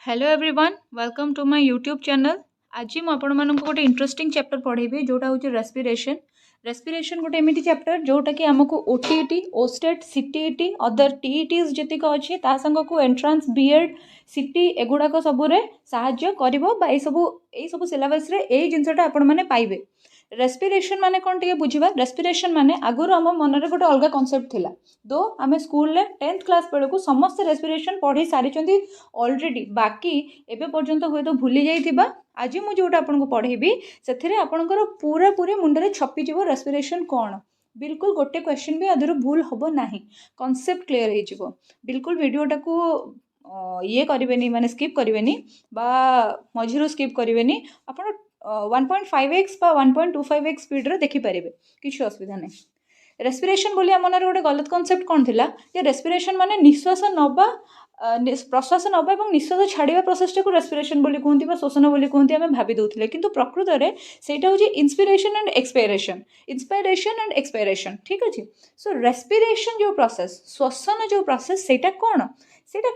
Hello everyone welcome to my YouTube channel. आज मुझे गोटे इंटरेस्टिंग चैप्टर पढ़ेबी जोटा हूँ रेस्पिरेशन। रेस्पिरेशन गोटे एमती चैप्टर जोटा कि आमको ओटीईटी, ओस्टेट, सीटीईटी, अदर टीईटीज जीक अच्छी सांग को एंट्रांस बीएड सीटी एगुड़ाक सबुरे साहाय्य कर सिलेबस यही जिनसा आपण मैंने पाइबे। रेस्पिरेशन माने कौन टे बुझा। रेस्पिरेशन माने आगुरी आम मन में गोटे अलग कनसेप्ट थिला। दो आम स्कूल 10th क्लास बेलू समस्त रेस्पिरेशन पढ़ी सारी ऑलरेडी, बाकी एबे पर्यंत हुए तो भूली जाइथिबा। आज मुझे जोटा आपको पढ़ेबी से आपणकर पूरा पूरी मुंडे छपिज रेस्पिरेशन कौन। बिल्कुल गोटे क्वेश्चन भी आदर भूल हम ना, कनसेप्ट क्लीयर हो। बिल्कुल वीडियोटा को ये करें माने स्किप करें बा मझिरू स्किप करें। आप 1.5x बा 1.25x स्पीड रे देखिपारे, किसी असुविधा नहीं। रेस्पिरेशन बोली मन गोटे गलत कनसेप्ट कौन थिला जे रेस्पिरेशन माने निश्वास नवा प्रश्वास नवा और निश्वास छाड़ा प्रोसेस को रेस्पिरेशन बोली कहते शोषण बोली कहते आम भावी दौले, किंतु प्रकृत में सेटा हूँ inspiration and expiration, inspiration and expiration. ठीक अच्छे। सो रेस्पिरेशन जो प्रोसेस, श्वसन जो प्रोसेस सेटा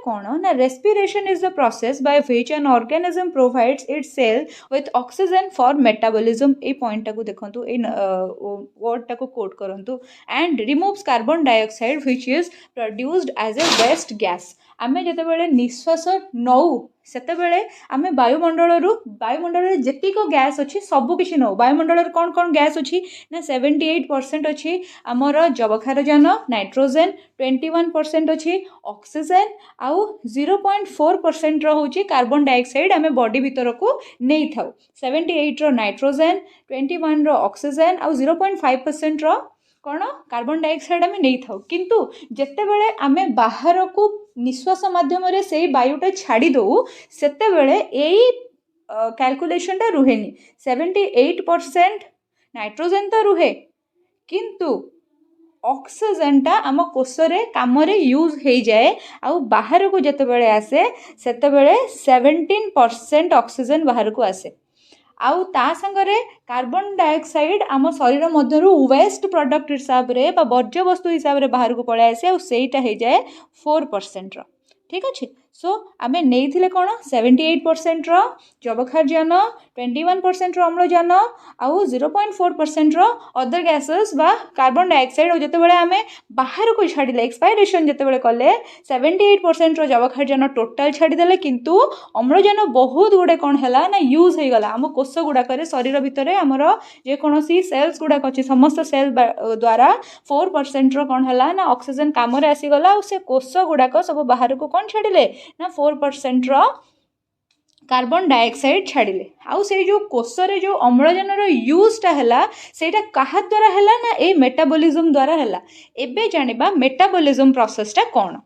कौन ना respiration is the process by which an organism provides its cell with oxygen for metabolism. ए पॉइंट को देखंतु, ए वर्ड टाको कोट करंतु। And removes carbon dioxide which is produced as a waste gas. आमे जेतेबेले निश्वास नौ सेतेबेले आमे वायुमंडल जेतिक गैस अच्छी सबकि नौ। वायुमंडल कौन कौन गैस अच्छी ना 78% अच्छी आमर जबक्षारजान, नाइट्रोजेन 21% अच्छी, ऑक्सीजन आउ 0.4% रोचे कार्बन डाइऑक्साइड आमे बॉडी भीतर को नहीं थाउ। 78 रो नाइट्रोजेन, 21 रो ऑक्सीजन आउ 0.5% रो कौन कार्बन डाइऑक्साइड आमे नहीं थाउ। किंतु जेतेबेले आमे बाहर को निश्वास माध्यम रे से वायुटा छाड़ी दो सेतेबेले एई कैलकुलेशन टा रुहेनी। 78% नाइट्रोजेन तो रुहे, किंतु ऑक्सीजन टा आम कोषरे काम यूज हो जाए आउ बाहर को जेतेबेले आसे सेतेबेले 17% ऑक्सीजन बाहर को आसे। आउ ता संगरे कार्बन डाइऑक्साइड आम शरीर मध्यरु वेस्ट प्रोडक्ट हिसाब रे बा वर्ज्य वस्तु हिसाब रे बाहर को पड़े आसे आउ सेटा हो जाए 4% रो। ठीक अच्छे। सो आमे नहीं कौन 78% रो जबक्षारजान, 21% रो अम्लजान आउ 0.4% रो अदर गैसेस बा कार्बन डाइऑक्साइड। और जितेबाला आमे बाहर को छाड़े एक्सपायरेशन जितेबाला कले 78% रो जबक्षारजान टोटाल छाड़देले, किंतु अम्लजान बहुत गुड़े कौन है ना यूज हो गला। आम कोष गुड़ाक शरीर भितर आमर जेकोसी सेल्स गुड़ाक अच्छी समस्त सेल द्वारा 4% रो कौन है ना ऑक्सीजन काम आसीगला। और से कोष गुड़ाक सब बाहर को कौन छाड़िले ना 4% रो कार्बन डाइऑक्साइड छाड़िले। आउ से जो कोषरे जो अम्लजान यूजटा है सेटा कहा द्वारा है ना ए मेटाबॉलिज्म द्वारा है। एबे जानिबा मेटाबॉलिज्म प्रोसेसटा कौन।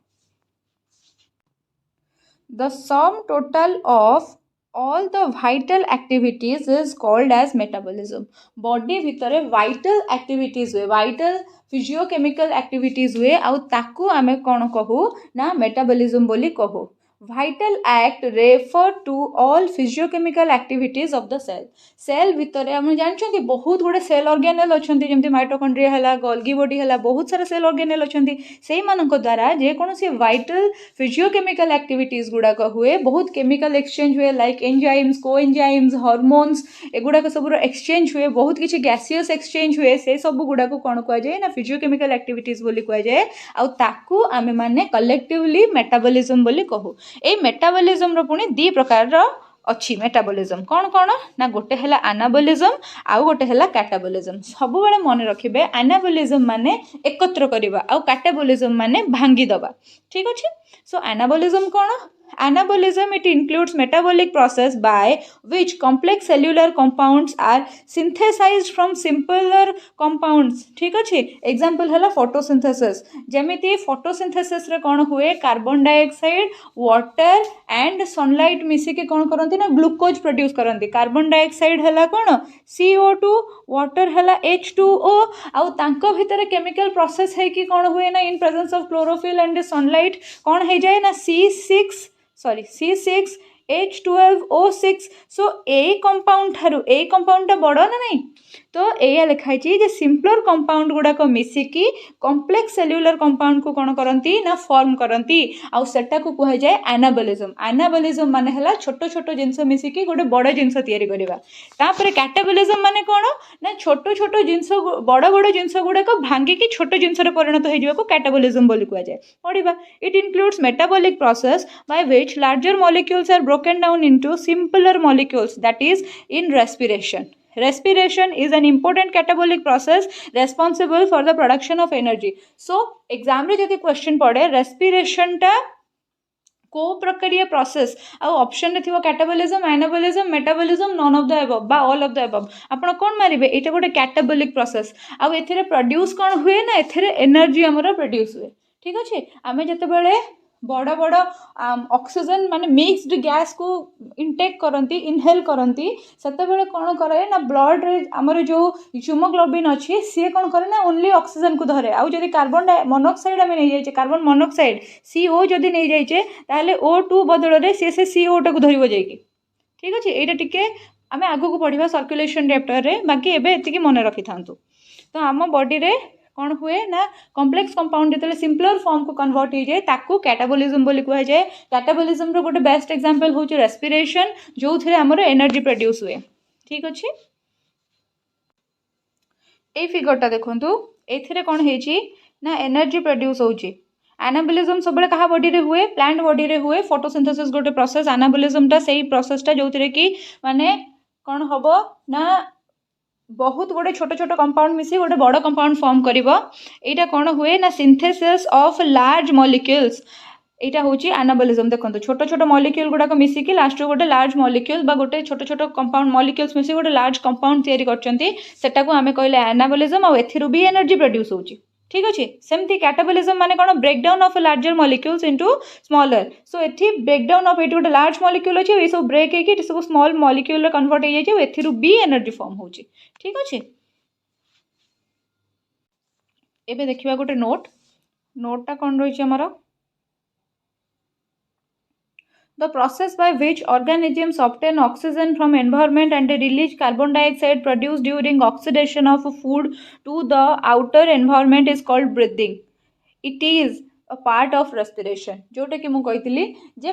The sum total of all the vital activities is called as metabolism। Body भितर vital activities हुए, vital physiochemical activities हुए आउ ताकू आमे कौन कहू ना मेटाबॉलिज्म बोली कहू। vital act refer to all physiochemical activities of the cell। Cell भितर आम जानते बहुत गुड़े सेल ऑर्गेनेल अच्छा जमी माइटोकॉन्ड्रिया है, गोल्गी बॉडी है, बहुत सारा सेल ऑर्गेनेल अच्छा से द्वारा जेकोसी वाइटल फिजियोकेमिकल एक्टिविटीज गुड़ाक हुए। बहुत केमिकल एक्सचेंज हुए लाइक एंजाइम्स, कोएंजाइम्स, हार्मोन्स एगुड़ाक सब एक्सचेंज हुए। बहुत किसी गैसियस एक्सचेंज हुए, से सब गुड़ाक कौन कहुए ना फिजियोकेमिकल एक्टिविटीज बोली कहुए। आउ ताकू आमे माने कलेक्टिवली मेटाबॉलिज्म बोली कहू। ए मेटाबॉलिज्म रो पुणी दी प्रकार रो अच्छी मेटाबॉलिज्म कौन कौन ना गोटे है एनाबॉलिज्म आउ गोटे है कैटाबॉलिज्म। सब बेले मन रखिबे एनाबॉलिज्म माने एकत्र करबा आउ कैटाबॉलिज्म माने भांगी दबा। ठीक अच्छे। सो एनाबॉलिज्म कौन। Anabolism it includes metabolic process by which complex cellular compounds are synthesized from simpler compounds। ठीक अच्छे। एग्जांपल है फोटोसिंथेसिस। जेमिति फोटोसिंथेसिस रे कौन हुए carbon dioxide, water and sunlight मिसिके कौन करती ना ग्लूकोज प्रोड्यूस करती। कार्बन डाइऑक्साइड है कौन CO2, वाटर है H2O आउ तांको भितर केमिकल प्रोसेस है कि कौन हुए ना इन presence of chlorophyll and sunlight कौन हो जाए ना C6 H12O6 सो ए कंपाउंड ठारू ए कंपाउंडटा बड़ ना नहीं तो एया लिखाई जे सिंपलर कंपाउंड गुड़ाक मिसिकी कॉम्प्लेक्स सेल्युलर कंपाउंड को कौन करती ना फॉर्म करती आउ सेटा को कह जाए एनाबोलिज्म एनाबोलिज्म माने हला छोट छोट जिनस मिसिकी गोटे बड़ जिनस तैयारी करबा तापर कैटाबोलिज्म माने कौन ना छोट छोट जिनस बड़ बड़ जिनस गुड़ाक भांगिकी छोट जिनस परिणत हो कैटाबोलिज्म बोली कह जाए पढ़ा it includes metabolic process by which larger molecules are broken down into simpler molecules that is in respiration. Respiration is an important catabolic process responsible for the production of energy. So exam रे जदि question पड़े respiration टा को प्रक्रिया process आउ option रे थिबो catabolism anabolism metabolism none of the above बा ऑल ऑफ द अबव आपण कोन मारिबे एटा गोटे कैटाबोलिक प्रोसेस आउ एथिरे प्रोड्यूस कोन हुए ना एथिरे एनर्जी हमर प्रोड्यूस हुए ठीक अछि आमे जते बेले बड़ बड़ ऑक्सीजन माने मिक्स्ड गैस को इनटेक करती इनहेल करती सेते बेले कौन करे ना ब्लड रे हमर जो हीमोग्लोबिन अच्छी सी कौन करे ना ओनली ऑक्सीजन को धरे आउ जदि कार्बन मोनोक्साइड आम नहीं जाइए कार्बन मोनोक्साइड CO जदि नहीं जाइए ताहले O2 बदल रे से CO टा को धरिबो जाइए ठीक अच्छे यहाँ टिके आम आगु को पढ़ा सर्कुलेशन चैप्टर रे बाकी एबे एतिकी मन रखि थांतु तो आम बॉडी रे कौन हुए ना कॉम्प्लेक्स कंपाउंड जो सिंपलर फॉर्म को कन्वर्ट हो जाए ताकू कैटाबोलिज्म बोली कह जाए कैटाबोलिज्म रो गोटे बेस्ट एग्जांपल होची रेस्पिरेशन जो थे आमर एनर्जी प्रोड्यूस हुए ठीक अच्छे ये फिगरटा देखंतु एथिरे कौन है ना एनर्जी प्रोड्यूस होची एनाबोलिज्म सब क्या बॉडी रे हुए प्लांट बॉडी रे हुए फोटोसिंथेसिस गोटे प्रोसेस एनाबोलिज्मटा से प्रोसेसटा जो कि माने कौन हम ना बहुत गोटे छोट छोट कंपाउंड मिसी गोटे बड़ कंपाउंड फॉर्म करिवो एटा कौन हुए ना सिंथेसिस ऑफ लार्ज मॉलिक्यूल्स यहाँ हूँ एनाबोलिज्म देखो छोट छोट मॉलिक्यूल गुड़ाक मिसिकी लास्ट गोटे लार्ज मॉलिक्यूल बा गोटे छोट छोट कंपाउंड मॉलिक्यूल्स मिसिकी गोटे लार्ज कंपाउंड तैयारी करछंती सेटा को आमे कहले एनाबोलिज्म आ एथिरु भी एनर्जी प्रोड्यूस होची ठीक अच्छे सेमती कैटाबोलिज्म माने कौन breakdown of larger molecules into smaller so एथि ब्रेकडाउन ऑफ एटी गोटे लार्ज मॉलिक्यूल अच्छे ये सब ब्रेक होकर सब स्मॉल मॉलिक्यूल कन्वर्ट हो जाए एथिरु भी एनर्जी फॉर्म होची ठीक अच्छे एबे देखिबा गोटे नोटटा कौन रही आमर The process by which organisms obtain oxygen from environment and release carbon dioxide produced during oxidation of food to the outer environment is called breathing. It is a part of respiration. जोटा कि मु कहितली जे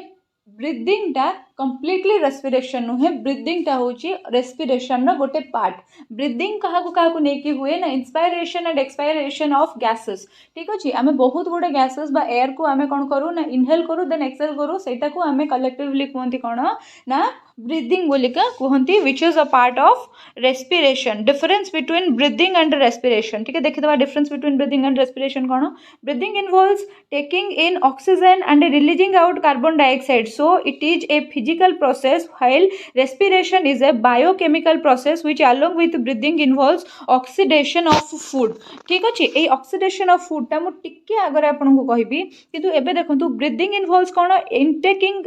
breathing टा completely respiration नुहे breathing टा होची respiration no गोटे part breathing कहा को नेकी हुए ना inspiration and expiration of gases ठीक अच्छे आम बहुत गुड़े गैसेस बा एयर को आम कौन करूँ ना इनहेल करूँ देन एक्सहेल करूँ सेटा को आम कलेक्टिवली कहते कौन ना ब्रीदिंग बोलिका कहती which is a part of respiration difference between breathing and respiration ठीक है देखिए difference between breathing and respiration कौन breathing involves taking in oxygen and releasing out carbon dioxide so it is a physical process while respiration is a biochemical process which along with breathing involves oxidation of food ठीक अच्छे ये oxidation of food टा मु टिके आगे आपन को कहबी किंतु एबे देखंतु breathing involves कौन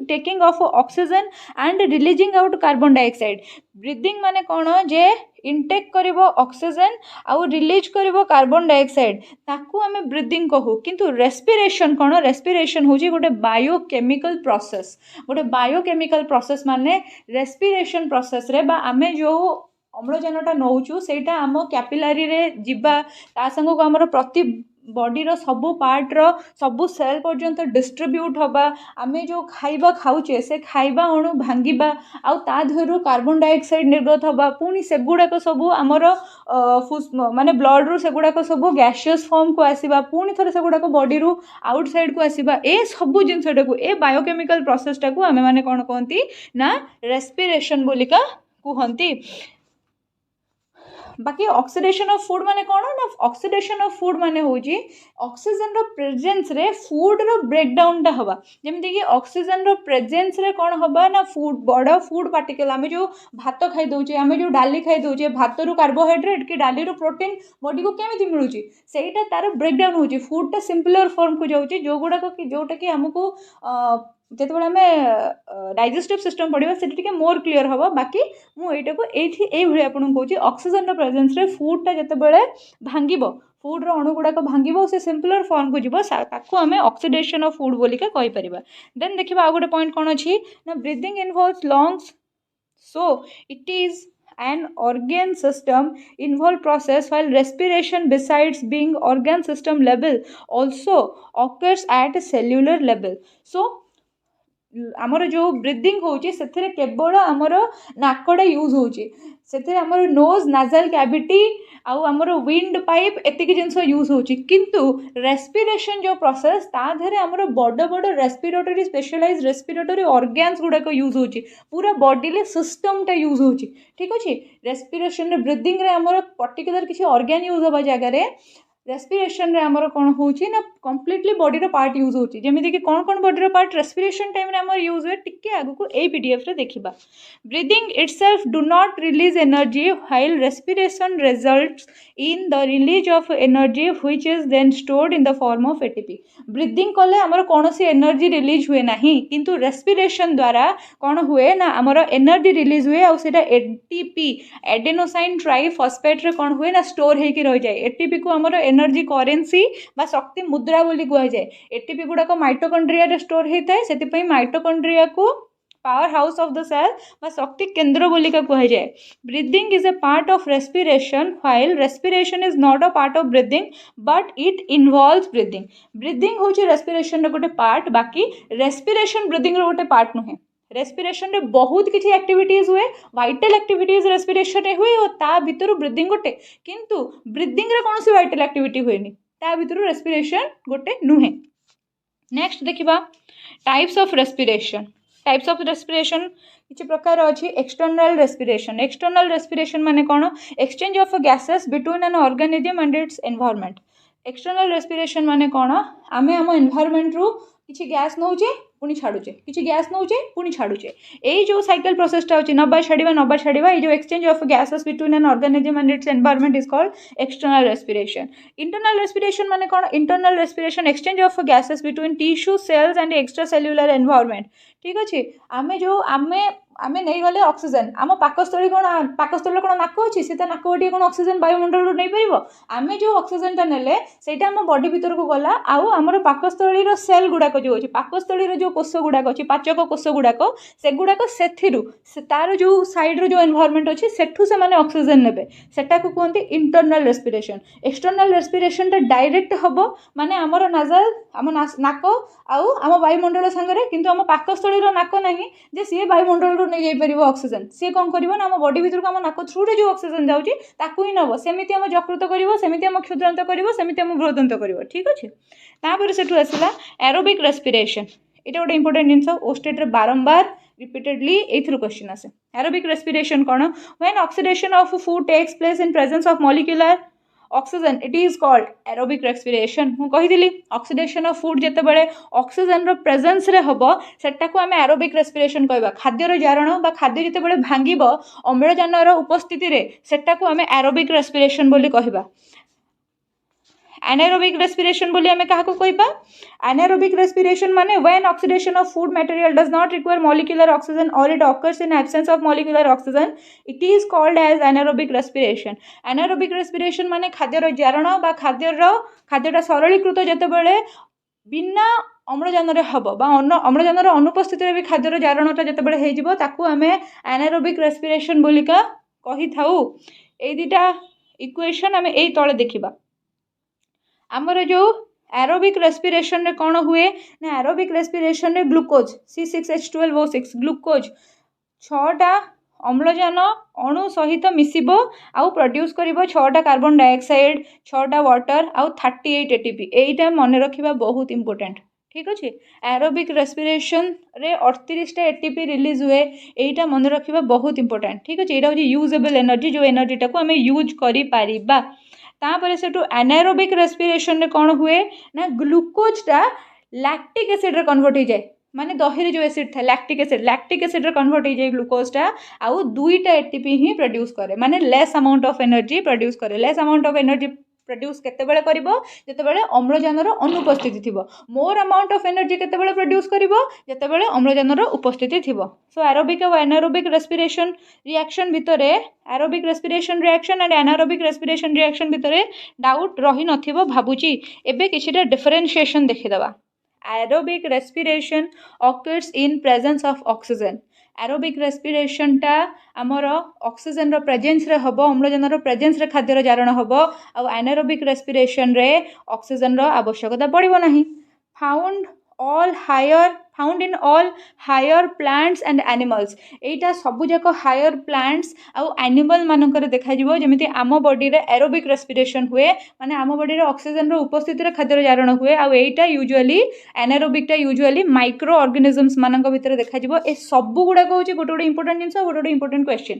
taking of oxygen and releasing out carbon dioxide breathing माने कौन जे इनटेक करिवो ऑक्सीजन आउ रिलीज करिवो कार्बन डाइऑक्साइड ताकू आमे ब्रीदिंग कहू किंतु रेस्पिरेशन कौन रेस्पिरेशन होची गोटे बायोकेमिकल प्रोसेस माने रेस्पिरेशन प्रोसेस रे बा आमे जो अम्लजानटा नौचु सेटा आम कैपिलारी रे जिबा ता संग को हमर प्रति बॉडी रो सबु पार्ट रो सबु सेल पर्यंत डिस्ट्रीब्यूट हबा आमे जो खाइबा खाउचे से खाइबा अणु भांगिबा आउ ता धरु कार्बन डाइऑक्साइड निर्गत हबा पुनी सेगुडाक सबु हमर माने ब्लड रो सेगुडाक सबु गैसियस फॉर्म को आसीबा पुनी थरे सेगुडाक बॉडी रो आउटसाइड को आसीबा ए सबु जिंसटा को ए बायोकेमिकल प्रोसेस टा को आमे माने कोन कहंती ना रेस्पिरेशन बोलिका कहंती बाकी ऑक्सीडेशन ऑफ फूड माने कौन ना ऑक्सीडेशन ऑफ फूड माने होजी ऑक्सीजन रो प्रेजेंस रे फूड रो ब्रेकडाउन टा हवा जेमति कि ऑक्सीजन रो प्रेजेंस रे कौन हवा ना फूड बड़ा फूड पार्टिकल आमे जो भात खाई दउचे आमे जो डाली खाई दउचे भात रो कार्बोहाइड्रेट कि डाली रो प्रोटीन बॉडी को केमिति मिलुची सेटा तार ब्रेकडाउन होची फूड टा सिंपलर फॉर्म को जाउची जो गुडा को जोटा कि हमको ଯେତେବେଳେ ଆମେ डाइजेस्टिव सिस्टम पढ़ा से मोर क्लीयर हम बाकी मुझे ये आपको कौच ऑक्सीजन प्रेजेंस रे फूडटा जितेबाला भांग फूड्र अणु गुड़ाक भांग से सिंपलर फॉर्म को जीव आम ऑक्सीडेशन ऑफ फूड बोलिका कहीपर। देन देखा आउ गोटे पॉइंट कौन अच्छी ना breathing involves lungs so it is an organ system involved process while respiration besides being organ system level also occurs at a cellular level। so आमर जो ब्रीदिंग होची सेथिरे केवल आमर नाकड़ा यूज होची सेथिरे आमर नोज नाजल कैविटी आउ आमर विंड पाइप एतिक जिनस use होची किंतु रेस्पिरेशन जो प्रोसेस ता धरे आमर बड़ बड़ रेस्पिरेटरी स्पेशलाइज रेस्पिरेटरी ऑर्गन्स गुड़ाक यूज होची पूरा बॉडी ले सिस्टमटा यूज होची ठीक अछि। रेस्पिरेशन रे ब्रीदिंग रे आमर पर्टिकुलर किसी ऑर्गन यूज होबा जगह रे रेस्पिरेशन रे आमर कौन होची ना कंप्लीटली बॉडी पार्ट यूज होची जेमिति कि कौन बॉडी पार्ट रेस्पिरेशन टाइम रे आमर यूज हुए टिके आगु को ए पीडीएफ रे देखिबा। Breathing itself do not release energy while respiration results in the release of energy which is then stored in the form of ATP. Breathing कले आमर कौनसी एनर्जी रिलीज हुए नाही किंतु रेस्पिरेशन द्वारा कौन हुए ना आमर एनर्जी रिलीज हुए आ सेटा एटीपी एडेनोसाइन ट्राइफॉस्फेट रे कौन हुए ना स्टोर हेकी रह जाए। एटीपी को आमर एनर्जी करेन्सी बा शक्ति मुद्रा बोली कह जाए। एटीपी गुड़ाक माइटोकॉन्ड्रिया रे स्टोर होता है से माइटोकॉन्ड्रिया को power house of the cell बा शक्ति केंद्र बोली का कह जाए। Breathing is a part of respiration while respiration is not a part of breathing but it involves breathing. Breathing होची रेस्पिरेशन रे गोटे पार्ट बाकी रेस्पिरेशन ब्रीदिंग रे गोटे पार्ट नुहे। रेस्पिरेशन रे बहुत किसी एक्टिविटीज हुए वाइटल एक्टिविटीज रेस्पिरेशन रे हुए और ता भितर ब्रीदिंग गोटे किंतु ब्रीदिंग रे कौन सी वाइटल एक्टिविटी हुएनी ता भितर रेस्पिरेशन गोटे नुहे। नेक्स्ट देखिबा types of respiration. Types of respiration किसी प्रकार अच्छी एक्सटर्नल रेस्पिरेशन। एक्सटर्नल रेस्पिरेशन माने कौन exchange of gases between an organism and it's environment. External respiration माने कौन आमे आम एनवायरनमेंट रु किसी गैस नौचे पुणी छाड़ुचे किसी गैस नौचे पुणी छाड़ुचे यही जो साइकिल प्रोसेसटा अच्छी नबा छाड़ा ये जो exchange of gases between an organism and it's environment is called external respiration. Internal respiration माने कौन internal respiration exchange of gases between tissue cells and extra cellular environment ठीक अच्छे। आमे जो आमे आमे नहीं गले ऑक्सीजन आम पाकस्थली कौन पाकस्थल कौन नाक अच्छी सी नाक गोटे कौन ऑक्सीजन वायुमंडल नहीं पार आमे जो ऑक्सीजन टा नेले सेटा आम बॉडी भीतर को गला आउ आमर पाकस्थली सेल गुड़ाक जो अच्छी पाकस्थली जो कोष गुड़ाक अच्छी पाचक कोष गुड़ाक से गुड़ाक से तार जो साइड्र जो एनवायरनमेंट अच्छी सेठू से माने ऑक्सीजन नेबे सेटा को कहते इंटरनल रेस्पिरेशन। एक्सटर्नल रेस्पिरेशन टा डायरेक्ट हम माने आमर नाजल आम नाक आउ आम वायुमंडल सांगरे किंतु आम पाकस्थली नाक नहीं जे सी वायुमंडल नहीं जापर ऑक्सीजन सी कौन कर आम बॉडी भीतर को आम नाक थ्रू जो ऑक्सीजन जाऊँगी ताकू ही नब सेमती आम जकृत करमती आम क्षुद्रांत करमती आम बृहदंत कर ठीक अच्छे। तापर से आसला एरोबिक रेस्पिरेशन। ये गोटे इंपोर्टेंट जिनस ओस्टेट रे बारंबार रिपीटेडली एथुरु क्वेश्चन आसे। एरोबिक रेस्पिरेशन कौन when oxidation of food takes place in presence of molecular oxygen it is called aerobic respiration. मु कहिदिली ऑक्सीडेशन ऑफ फूड जेतेबेले ऑक्सीजन रो प्रेजेंस रे हबो सेटा को आमे एरोबिक रेस्पिरेशन कहबा। खाद्यर जारण बा खाद्य जेतेबेले भांगिबो अम्लजान रो उपस्थिति रे सेटा को आमे एरोबिक रेस्पिरेशन बोली कहबा। एनारोबिक रेस्पिरेशन बोली आमे काहा को कहबा। एनारोबिक रेस्पिरेशन माने when oxidation of food material does not require molecular oxygen और it occurs in absence of molecular oxygen it is called as anaerobic respiration. Anaerobic respiration माने खाद्यर जारण बा खाद्यटा सरलीकृत जेतेबेले बिना अम्लजान रे हबो बा अम्लजान रो अनुपस्थिति रे भी खाद्यर जारणटा जेतेबेले हे जिवो ताकू आमे एनारोबिक रेस्पिरेशन बोलिका कहि थाउ। ए दिटा इक्वेशन आमे एई तळे देखिबा। आमर जो एरोबिक रेस्पिरेशन रे कौन हुए ना एरोबिक रेस्पिरेशन रे ग्लूकोज C6H12O6 ग्लूकोज 6टा अम्लजान अणु सहित मिसिबो आउ प्रोड्यूस करिबो 6टा कार्बन डाइऑक्साइड 6टा वाटर आउ 38 एटीपी। एटा मन रखिबा बहुत इंपोर्टेंट ठीक अच्छे। एरोबिक रेस्पिरेशन रे 38टा एटीपी रिलीज हुए एटा मन रखिबा बहुत इंपोर्टेंट ठीक अच्छे। एटा होची यूजेबल एनर्जी जो एनर्जीटा को आमे यूज करि पारिबा। तापर से एनारोबिक रेस्पिरेशन रे कौन हुए ना ग्लूकोजटा लैक्टिक एसिड रे कन्वर्ट हो जाए माने दही रे जो एसिड था लैक्टिक एसिड रे कन्वर्ट हो जाए ग्लूकोजटा आउ 2टा एटीपी ही प्रोड्यूस करे माने less amount of energy produce करे। Less amount of energy produce केतेबेले करिवो जेतेबेले अम्लजानर अनुपस्थिति थिबो मोर अमाउंट ऑफ एनर्जी केतेबेले प्रोड्यूस करिवो जेतेबेले अम्लजानर उपस्थिति थिबो सो एरोबिक और एनारोबिक रेस्पिरेशन रिएक्शन भितरे aerobic respiration reaction and anaerobic respiration reaction भितरे डाउट रही नथिबो भाबुची एबे किछिटा डिफरेंशिएशन देखिदबा aerobic respiration occurs in presence of oxygen aerobic respiration टा आमर ऑक्सीजन रो प्रेजेंस रे हबो अम्लजान रो प्रेजेंस रे खाद्य रो जारण हबो आ एनारोबिक रेस्पिरेशन रे ऑक्सीजन रो आवश्यकता पड़िबो नाही found in all higher plants and animals एटा सबु जाक हायर प्लांट्स आ एनिमल मानकर देखा जिवो जेमिति आम बॉडी रे एरोबिक रेस्पिरेशन हुए माने आम बॉडी रे ऑक्सीजन रो उपस्थिति रे खाद्य रो जारण हुए आ एटा यूजुअली एनारोबिक टा यूजुअली माइक्रो ऑर्गेनिजम्स मानक भितर देखा जिवो ए सबु गुडा को होची गोटे गोटे इंपोर्टेंट जिंस गोटे गोटे इंपोर्टेंट क्वेश्चन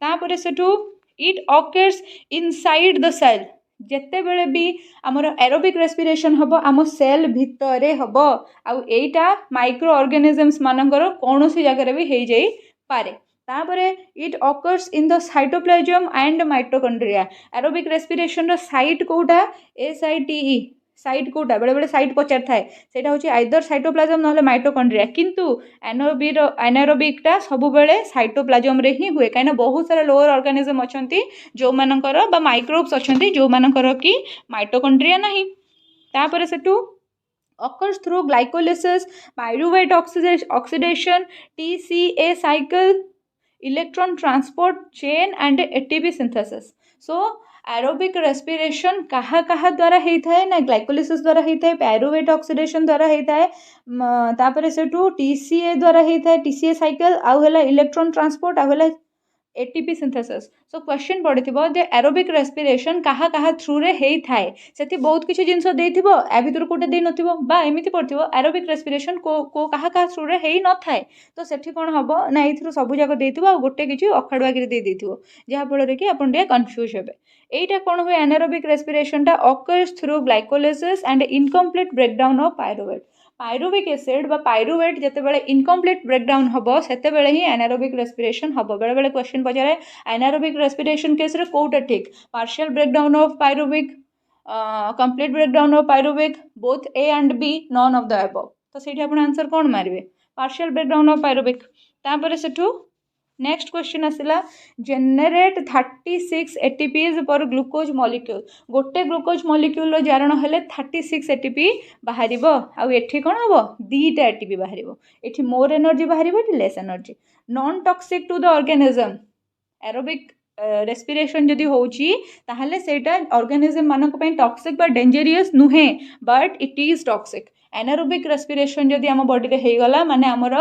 तापरे सेठू it occurs inside the cell जेते बेले भी आमर एरोबिक रेस्पिरेशन हबो आम सेल भितरे हबो आउ एटा माइक्रो ऑर्गेनिजम्स मानकर कोनोसी जगह भी हे जाई पारे तापरे it occurs in the cytoplasm and mitochondria aerobic respiration रो साइट कोटा SITE साइट कोटा बेले बेले साइट पचार थाए सेटा होची आइदर साइटोप्लाज्म नहले माइटोकॉन्ड्रिया किंतु एनारोबिकटा सबु बेले साइटोप्लाज्म रे ही हुए काइना बहुत सारा लोअर ऑर्गेनिज्म अछंती जो मानकर बा माइक्रोब्स अछंती जो मानकर की माइटोकॉन्ड्रिया नाही तापर सेटू occurs through glycolysis pyruvate oxidation TCA cycle electron transport chain and ATP synthesis so aerobic respiration कहा कहा द्वारा होता है ना ग्लाइकोलिसिस द्वारा होता है पायरुवेट ऑक्सीडेशन द्वारा होता है तापर सेठू TCA द्वारा होता है TCA साइकिल आउ है इलेक्ट्रॉन ट्रांसपोर्ट आउ है ATP सिंथेसिस सो क्वेश्चन पड़िथिबो जे एरोबिक रेस्पिरेशन कहा कहा थ्रू रे हेई थाए सेति बहुत किछि जिंस देथिबो ए भितर कोटे दे नथिबो बा एमिति पड़थिबो एरोबिक रेस्पिरेशन को कहा कहा थ्रू रे हेई न थाए तो सेठी कोन हबो ना एथ्रु सब जाक देथिबो आ गोटे किछि अखाडुआ गिरी दे देथिबो जहा फल रे कि अपन डे कंफ्यूज हेबे एटा कोन हुए एनारोबिक रेस्पिरेशन टा occurs through glycolysis and incomplete breakdown of pyruvate pyruvic acid बा पायरुवेट जेते बेले इनकम्प्लीट ब्रेकडाउन हबो सेते बेले ही एनारोबिक रेस्पिरेशन हबो बेले बेले क्वेश्चन पचारे एनारोबिक रेस्पिरेशन केस रे कोटा ठीक partial breakdown of pyruvic complete breakdown of pyruvic both A and B none of the above तो सेठी आपण आंसर कोन मारिबे पार्शियल ब्रेकडाउन ऑफ पायरुविक तापरे सेठू नेक्स्ट क्वेश्चन आसला जेनेरेट 36 ATPs पर ग्लूकोज मॉलिक्यूल गोटे ग्लूकोज मॉलिक्यूल जारण हेले 36 ATP बाहरिबो आउ एठी कोन हबो दीटा ATP बाहरिबो एठी मोर एनर्जी बाहरिबो एठी less energy non toxic to the organism aerobic respiration जदि होची ताहले सेटा ऑर्गेनिज्म मानक पई टॉक्सिक बा डेंजरियस नुहे but it is toxic anaerobic respiration जदि आम बॉडी रे हेगला माने हमर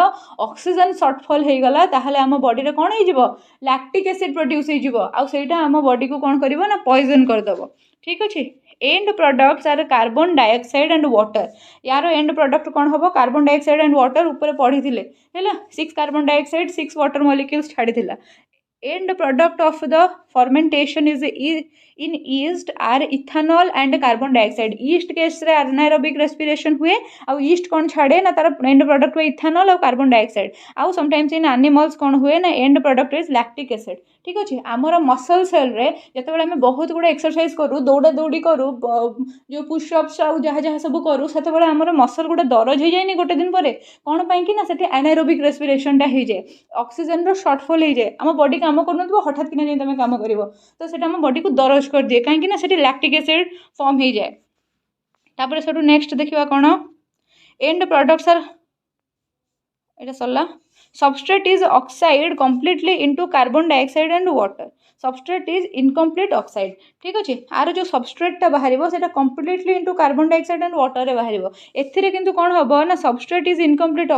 ऑक्सीजन शॉर्टफॉल हेगला ताहले आम बॉडी रे कोन हेजिवो लैक्टिक एसिड प्रोड्यूस हेजिवो आ सेटा आम बॉडी को कोन करिवो ना पॉइजन कर दबो ठीक अछि end products are carbon dioxide and water यार एंड प्रोडक्ट कोन हबो कार्बन डाइऑक्साइड एंड वाटर ऊपर पढिथिले हैला 6 कार्बन डाइऑक्साइड 6 वाटर मॉलिक्यूल्स छाडिथिला end product of the fermentation is in yeast are ethanol and carbon dioxide yeast case रे anaerobic respiration हुए ଆଉ yeast कोन छाड़े ना तार end product हुए ethanol और carbon dioxide ଆଉ sometimes in animals कोन हुए ना end product is lactic acid ठीक अछि हमर मसल सेल रे जते बेले हम बहुत गुडे एक्सरसाइज करू दौड़ा दौड़ी करू जो पुश अप्स आ जहा जहा सब करू सेते बेले हमर मसल गुडे दरज हो जायनी गोटे दिन परे कोन पई कि ना सेठी anaerobic respiration टा हे जाय ऑक्सीजन रो शॉर्टफॉल हे जाय हम बॉडी काम करनथबो हठात किना जे तमे काम करिवो तो सेटा हम बॉडी को दरज कर दिए कहीं ना सेठी लैक्टिक एसिड फॉर्म हो जाए तापर सेठू नेक्स्ट देखिबा cone and products are Etah Sarla substrate is oxide completely into carbon dioxide and water substrate is incomplete oxide ठीक अछि आरो जो substrate ता बाहरिबो सेटा completely into carbon dioxide and water रे बाहरिबो एथिरे किंतु कोन हबो ना substrate is incomplete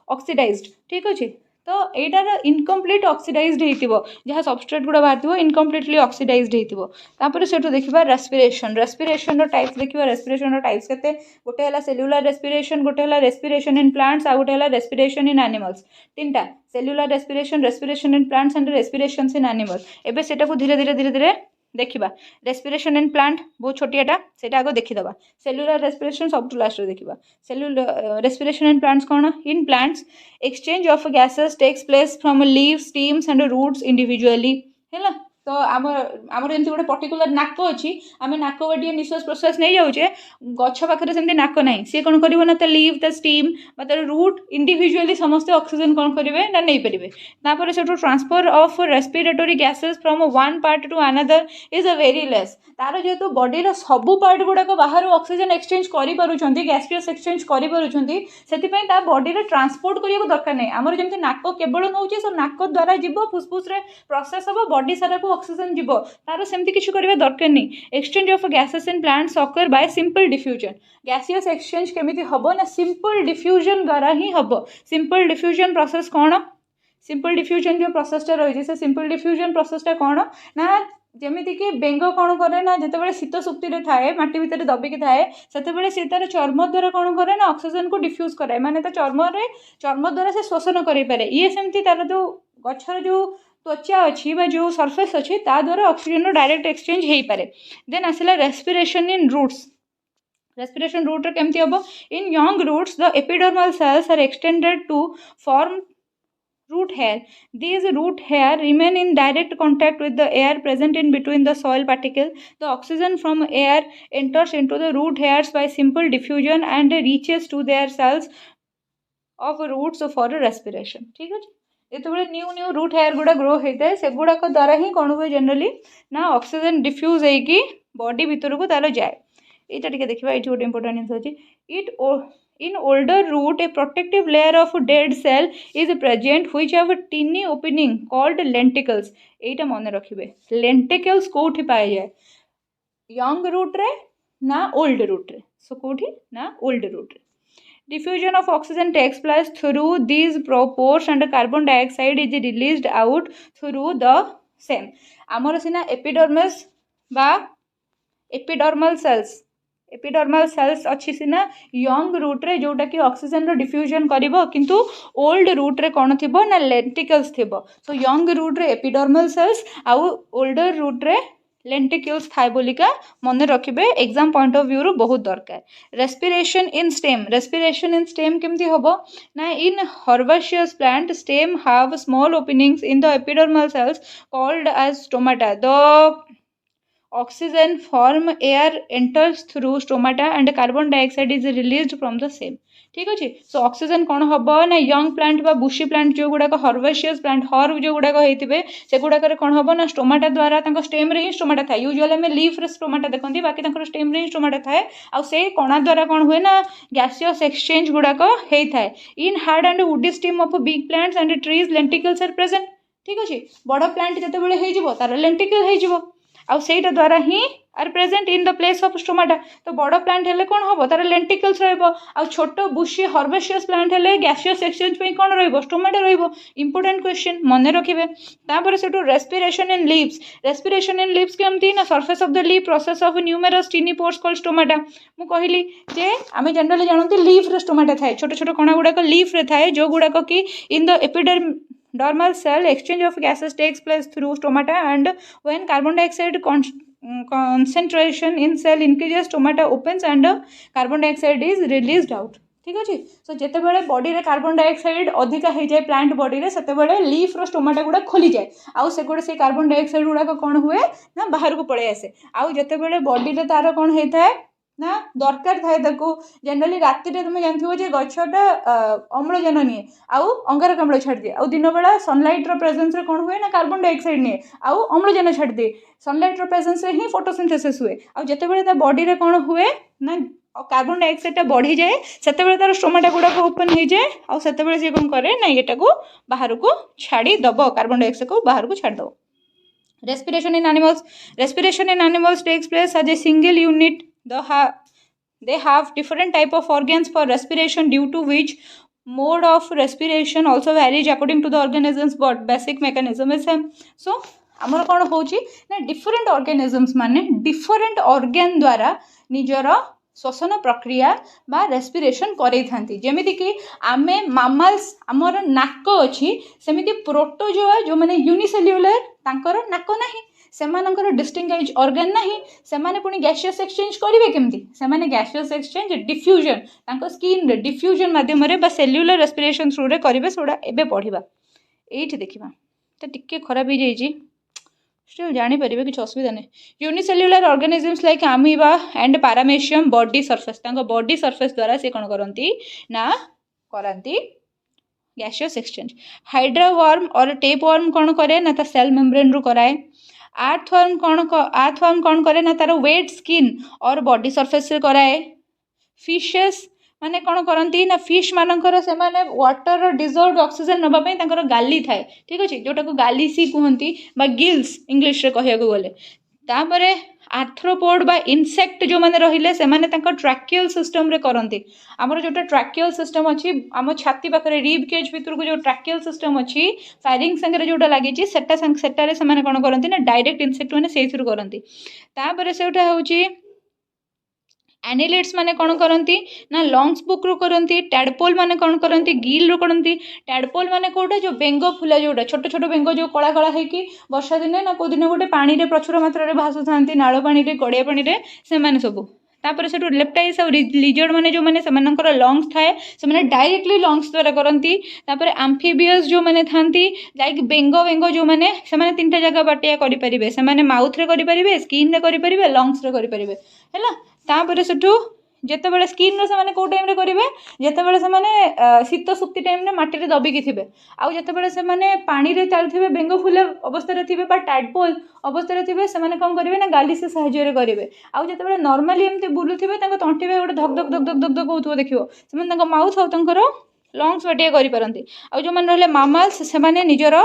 oxidized ठीक अछि तो एटार इनकम्प्लीट ऑक्सीडाइज्ड हेतिबो जहा सबस्ट्रेट गुडा बाहरतिबो इनकम्प्लीटली ऑक्सीडाइज्ड हेतिबो तापर सेठो देखिबा रेस्पिरेशन रो टाइप्स देखिबा रेस्पिरेशन रो टाइप्स केते गोटे हला सेल्युलर रेस्पिरेशन गोटे हला रेस्पिरेशन इन प्लांट्स आ गोटे हला रेस्पिरेशन इन एनिमल्स तीनटा cellular respiration in plants and respirations in animals एबे सेटा को धीरे धीरे देखिबा रेस्पिरेशन इन प्लांट बहुत छोटियाटा सेटा आगो देखिदबा सेल्युलर रेस्पिरेशन सब टू लास्ट रे देखिबा सेल्युलर रेस्पिरेशन इन प्लांट्स कोन in plants exchange of gases takes place from leaves stems and roots individually हैला तो आमर एमती गोटे पर्टिकुलर नाक अच्छी आम नाक बाटे निश्वास प्रश्वास नहीं जाऊे गछ पाखे सेमती नाक ना सी कौन कर लीव द स्टीम तार रूट इंडिविजुअली समस्ते ऑक्सीजन कौन करेंगे ना नहीं पारे तापर से transfer of respiratory gases from one part two another is a very less तार जेहेतु बॉडी सबू पार्ट गुड़ाक बाहर ऑक्सीजन एक्सचेंज करें गैसियस एक्सचेंज करें बॉडी में ट्रांसपोर्ट करने को दरकार नहीं आमर जमी नाक केवल नौ नाक द्वारा जीव फुसफुस प्रोसेस हम बॉडी सारा को ऑक्सीजन जीव तार सेमती किसी करवा दरकार नहीं exchange of gases in plants occur bye simple diffusion gaseous exchange केमिति हबो ना सिंपल डिफ्यूजन द्वारा ही हबो सिंपल डिफ्यूजन प्रोसेस कौन सिंपल डिफ्यूजन जो प्रोसेसटा रही है सिंपल डिफ्यूजन प्रोसेसटा कौन ना जमीती कि बेंग कौन करे ना जिते शीत सुक्ति थाए माटी भितर दबिकी थाए से सी तार चर्म द्वारा कौन करे ना ऑक्सीजन को डिफ्यूज कराए माने चर्म द्वारा से शोषण करे ये सेमती तार जो गछर जो त्वचा अच्छी जो सरफेस अच्छी ता द्वारा ऑक्सीजन डायरेक्ट एक्सचेंज हो पारे देन आसला respiration in roots respiration root केमती हम in young roots the epidermal cells are extended to form root hair. These root hair remain in direct contact with the air present in between the soil particle. The oxygen from air enters into the root hairs by simple diffusion and reaches to their cells of roots for respiration. ठीक है ये new root hair गुड़ा grow होता है से गुड़ाक द्वारा ही कौन हुए जनरली ना ऑक्सीजन डिफ्यूज होगी बॉडी भितर को तार जाए यहाँ टे देखा ये गोटे इंपोर्टेंट जिन अच्छी it In older root, a protective layer of dead cell is present which have a teeny opening called lenticles. एटा मन रखिए lenticles कोठी पाए जाए young root रे ना old root रे so कोठी ना old root रे diffusion of oxygen takes place through these pores and carbon dioxide is released out through the same. आमर सिना epidermis बा epidermal cells अच्छी सीना यंग रूट रे जोटा कि ऑक्सीजन रो डिफ्यूजन करिवो किंतु ओल्ड रूट रे कौन थिबो ना लेंटिकल्स थिबो सो यंग रूट रे एपिडर्मल सेल्स आउ ओल्डर रूट रे लेंटिकल्स थाए बोलिका मन रखिबे एग्जाम पॉइंट ऑफ व्यू रो बहुत दरकार रेस्पिरेशन इन स्टेम केमती हबो ना in herbaceous plant stem have small openings in the epidermal cells called as stomata the oxygen form air enters through stomata and carbon dioxide is released from the same. ठीक अच्छे so oxygen कौन हम ना young plant बा बुशी plant जो गुड़ाक हर्बाशियस plant herb जो गुड़ाक होते से गुड़ाक कौन हम ना स्टोमाटा द्वारा स्टेम रे ही स्टोमाटा थाए यूजुअली आम लीफ रे स्टोमाटा देखते बाकी स्टेम रे ही स्टोमाटा थाए आउ से कणा द्वारा कौन हुए ना गैसियस एक्सचेंज गुड़ाक होता है in hard and woody stem of big plants and trees lenticels are present ठीक अच्छे बड़ प्लांट जिते हो तार लेंटिकल हो आउ सेटा द्वारा ही are present in the place of stomata तो बड़ प्लांट हेले कौन हम तार लेंटिकल्स रहिबो आउ छोट बुशी हर्बाशियस प्लांट हेले गैसियस एक्सचेंज पे कौन रहिबो स्टोमाटा रहिबो इंपोर्टेंट क्वेश्चन मन रखिबे तापर सेटू रेस्पिरेशन इन लीव्स केमती ना surface of the leaf process of numerous tiny pores called stomata मु कहली जे आमे जनरली जानते लीफ रे स्टोमाटा थाए छोट छोट कणा गुडाक लीफ रे थाए जो गुडाक की इन the epidermal cell exchange of gases takes place through stomata and when carbon dioxide concentration in cell increases stomata opens and carbon dioxide is released out ठीक अच्छे सो जिते बड़े बॉडी रे कार्बन डाइऑक्साइड अधिका हो जाए प्लांट बॉडी रे सेते बड़े लीफ रो स्टोमाटा गुड़ा खोली जाए आउ से गुड़ा से कार्बन डाइऑक्साइड गुड़ा कौन हुए ना बाहर को पड़े आसे आउ जिते बड़े बॉडी रे तार कौन होता है ना दरकार थाए जनरली राति तुम जानते गछटा अम्लजान निए आउ अंगारकाम्ल छाड़ दिए आउ दिन बेला सनलाइट रो प्रेजेंस रे कौन हुए ना कार्बन डाइऑक्साइड निए आउ अम्लजान छाड़ दिए सनलाइट रो प्रेजेंस रे ही फोटोसिंथेसिस हुए आउ जिते ता बॉडी रे कौन हुए ना कार्बन डाइऑक्साइड बढ़ी जाए से तार स्टोमाटा गुड़ाक ओपन हो जाए आउ से कौन करे ना ये बाहर को छाड़ी दब कार्बन डाइऑक्साइड को बाहर को छाड़ दब respiration in animals takes place as a single unit they have different type of organs for respiration due to which mode of respiration also varies according to the organisms but basic mechanism is same so आमर कौन हो different organisms माने different organ द्वारा निजर श्वसन प्रक्रिया बा respiration करे थांती जेमिति कि आमे मामल्स आमर नाक अछि सेमिति प्रोटोजोआ जो माने यूनिसेल्युलर तांकर नाक नाही सेमानंकर डिस्टिंग्विश ऑर्गन नहीं सेमाने पुनी गैसियस एक्सचेंज करिवे केमती सेमाने गैसियस एक्सचेंज डिफ्यूजन तांको स्किन रे डिफ्यूजन माध्यम रे बा सेल्युलर रेस्पिरेशन थ्रू रे करिवे सोडा एबे पढिबा एठी देखिबा त टिके खराब हो जाई छी स्टिल जानीपर किसी असुविधा नहीं। Unicellular organisms like amoeba and paramecium body surface body surface द्वारा से कौन करती ना करती गैसियस एक्सचेंज। हाइड्रा वर्म और टेप वर्म कौन करे ना ता सेल मेम्ब्रेन रू कराए। आर्थवर्म कौन करे ना तार वेट स्किन और बॉडी सरफेस से कराए। फिशेस माने कौन करती ना फिश मानकर से वाटर डिजॉल्व ऑक्सीजन नापी गाली थाए ठीक अच्छे जोटा को गालीसी कहती गिल्स इंग्लिश रे कहया गले। तापर आर्थ्रोपोड बा इनसेक्ट जो मैंने रहिले से माने ट्रैकियल सिस्टम रे करती। आमर जोटा ट्रैकियल सिस्टम अच्छी आम छाती पाखे रिब केज भितर को जो ट्रैकियल सिस्टम अच्छी फायरिंग संगे जोटा लगी सेटारे से कौन करती ना डायरेक्ट इनसेक्ट मैंने से करती। तापर से हूँ एनिलिड्स माने कौन करती ना लंग्स बुक रू करती। टैडपोल माने कौन करती गिल रू करती। टैडपोल माने कोटा जो बेंग फुला जोटा छोट छोट बेंग जो कला कला है वर्षा दिने ना कौ दिन गोटे पानी रे प्रचुर मात्रा रे भासु था नाल पानी रे गड़िया पानी रे से माने सबू। तापर से लेप्टाइस और लिजर्ड माने जो माने सेमानकर लंग्स थाए से माने डायरेक्टली लंग्स द्वारा करती। तापर एम्फीबियस जो माने थांती लाइक बेंग बेंग जो माने से माने तीन जगह बाटिया करि परिबे से माने माउथ रे करि परिबे स्किन रे करि परिबे लंग्स रे करि परिबे हैला। तापर सेठू जितेबाला स्किन रे कौ टाइम करेंगे जितेबाला से शीत सुक्ति टाइम मटी दबिकी थे आउ जितेबाला से पानी रे चलुवे बेंग फुला अवस्था थे टैडपोल अवस्था थे से कौन करेंगे ना गाली से साहाଯ୍य करेंगे। आउ जितेबाला नॉर्मली एमती बुलुवे तंटी गोटे धक धक धक धक धक धक होता देखिए से माउथ और लंग्स बाटिया करें। आउ जो मैंने रहा मामल्स से निजर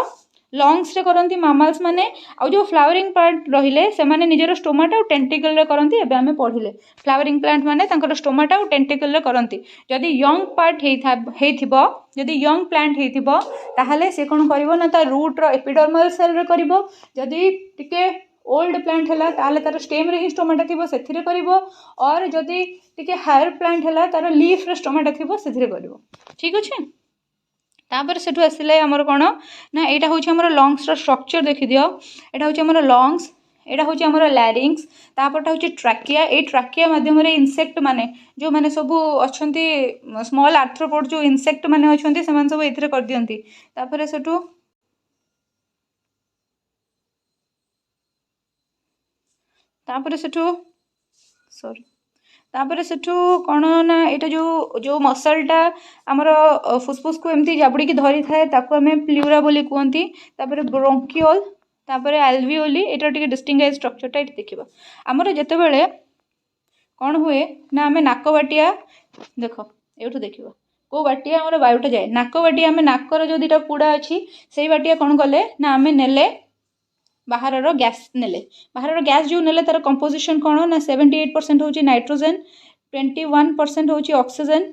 लंग्स रे करती मामल्स माने आउ जो फ्लावरिंग प्लांट रहिले से माने निजर स्टोमाटा और टेंटिकल रे करती। एबे हमें पढ़िले फ्लावरिंग प्लांट माने तांकर स्टोमाटा और टेंटिकल रे करती। जदि यंग पार्ट हेइथिबो जदि यंग प्लांट हेइथिबो ताहले से कोन करिवो ना ता रूट रो एपिडर्मल सेल रे करिवो। जदि टिके ओल्ड प्लांट है ताहले तार स्टेम रे ही स्टोमाटा थिबो सेथिरे करिवो और जदि टिके हायर प्लांट है तार लीफ रे स्टोमाटा थिबो सेथिरे करिवो ठीक अछि। तापर से आसले आमर कौन ना यहाँ हूँ आम लंग्स स्ट्रक्चर देखी दियो। यहाँ हूँ आम लंग्स यहाँ हूँ आम लैरिंग्स तापरटा हूँ ट्राकिया। ये ट्राकिया माध्यम इनसेक्ट माने जो मैंने सब अच्छा स्मॉल आर्थ्रोपोड जो इनसेक्ट माने अच्छा से सब ये कर दियंती। तापर सेठू सॉरी तापर सेठू कौन ना यहाँ जो जो मसलटा आमर फुसफुस को एमती जाबुड़ी धरी थाए ताको आमे प्लूरा बोली कहती। तापर ब्रोंकियोल तापर एल्वियोली यहाँ टे डिस्टिंगाइज स्ट्रक्चरटा ये देखा आमर जितेबाला कौन हुए ना आम नाक बाटिया देख ये देखा कौ बाटिया आम वायुटा जाए नाक बाटिया आम नाकर जो दुटा पुड़ा अच्छी से बाटिया कौन कले ना आम नेले बाहर गैस नेले बाहर गैस जो नेले तार कंपोजिशन कौन ना 78% हूँ नाइट्रोजेन 21% हूँ ऑक्सीजन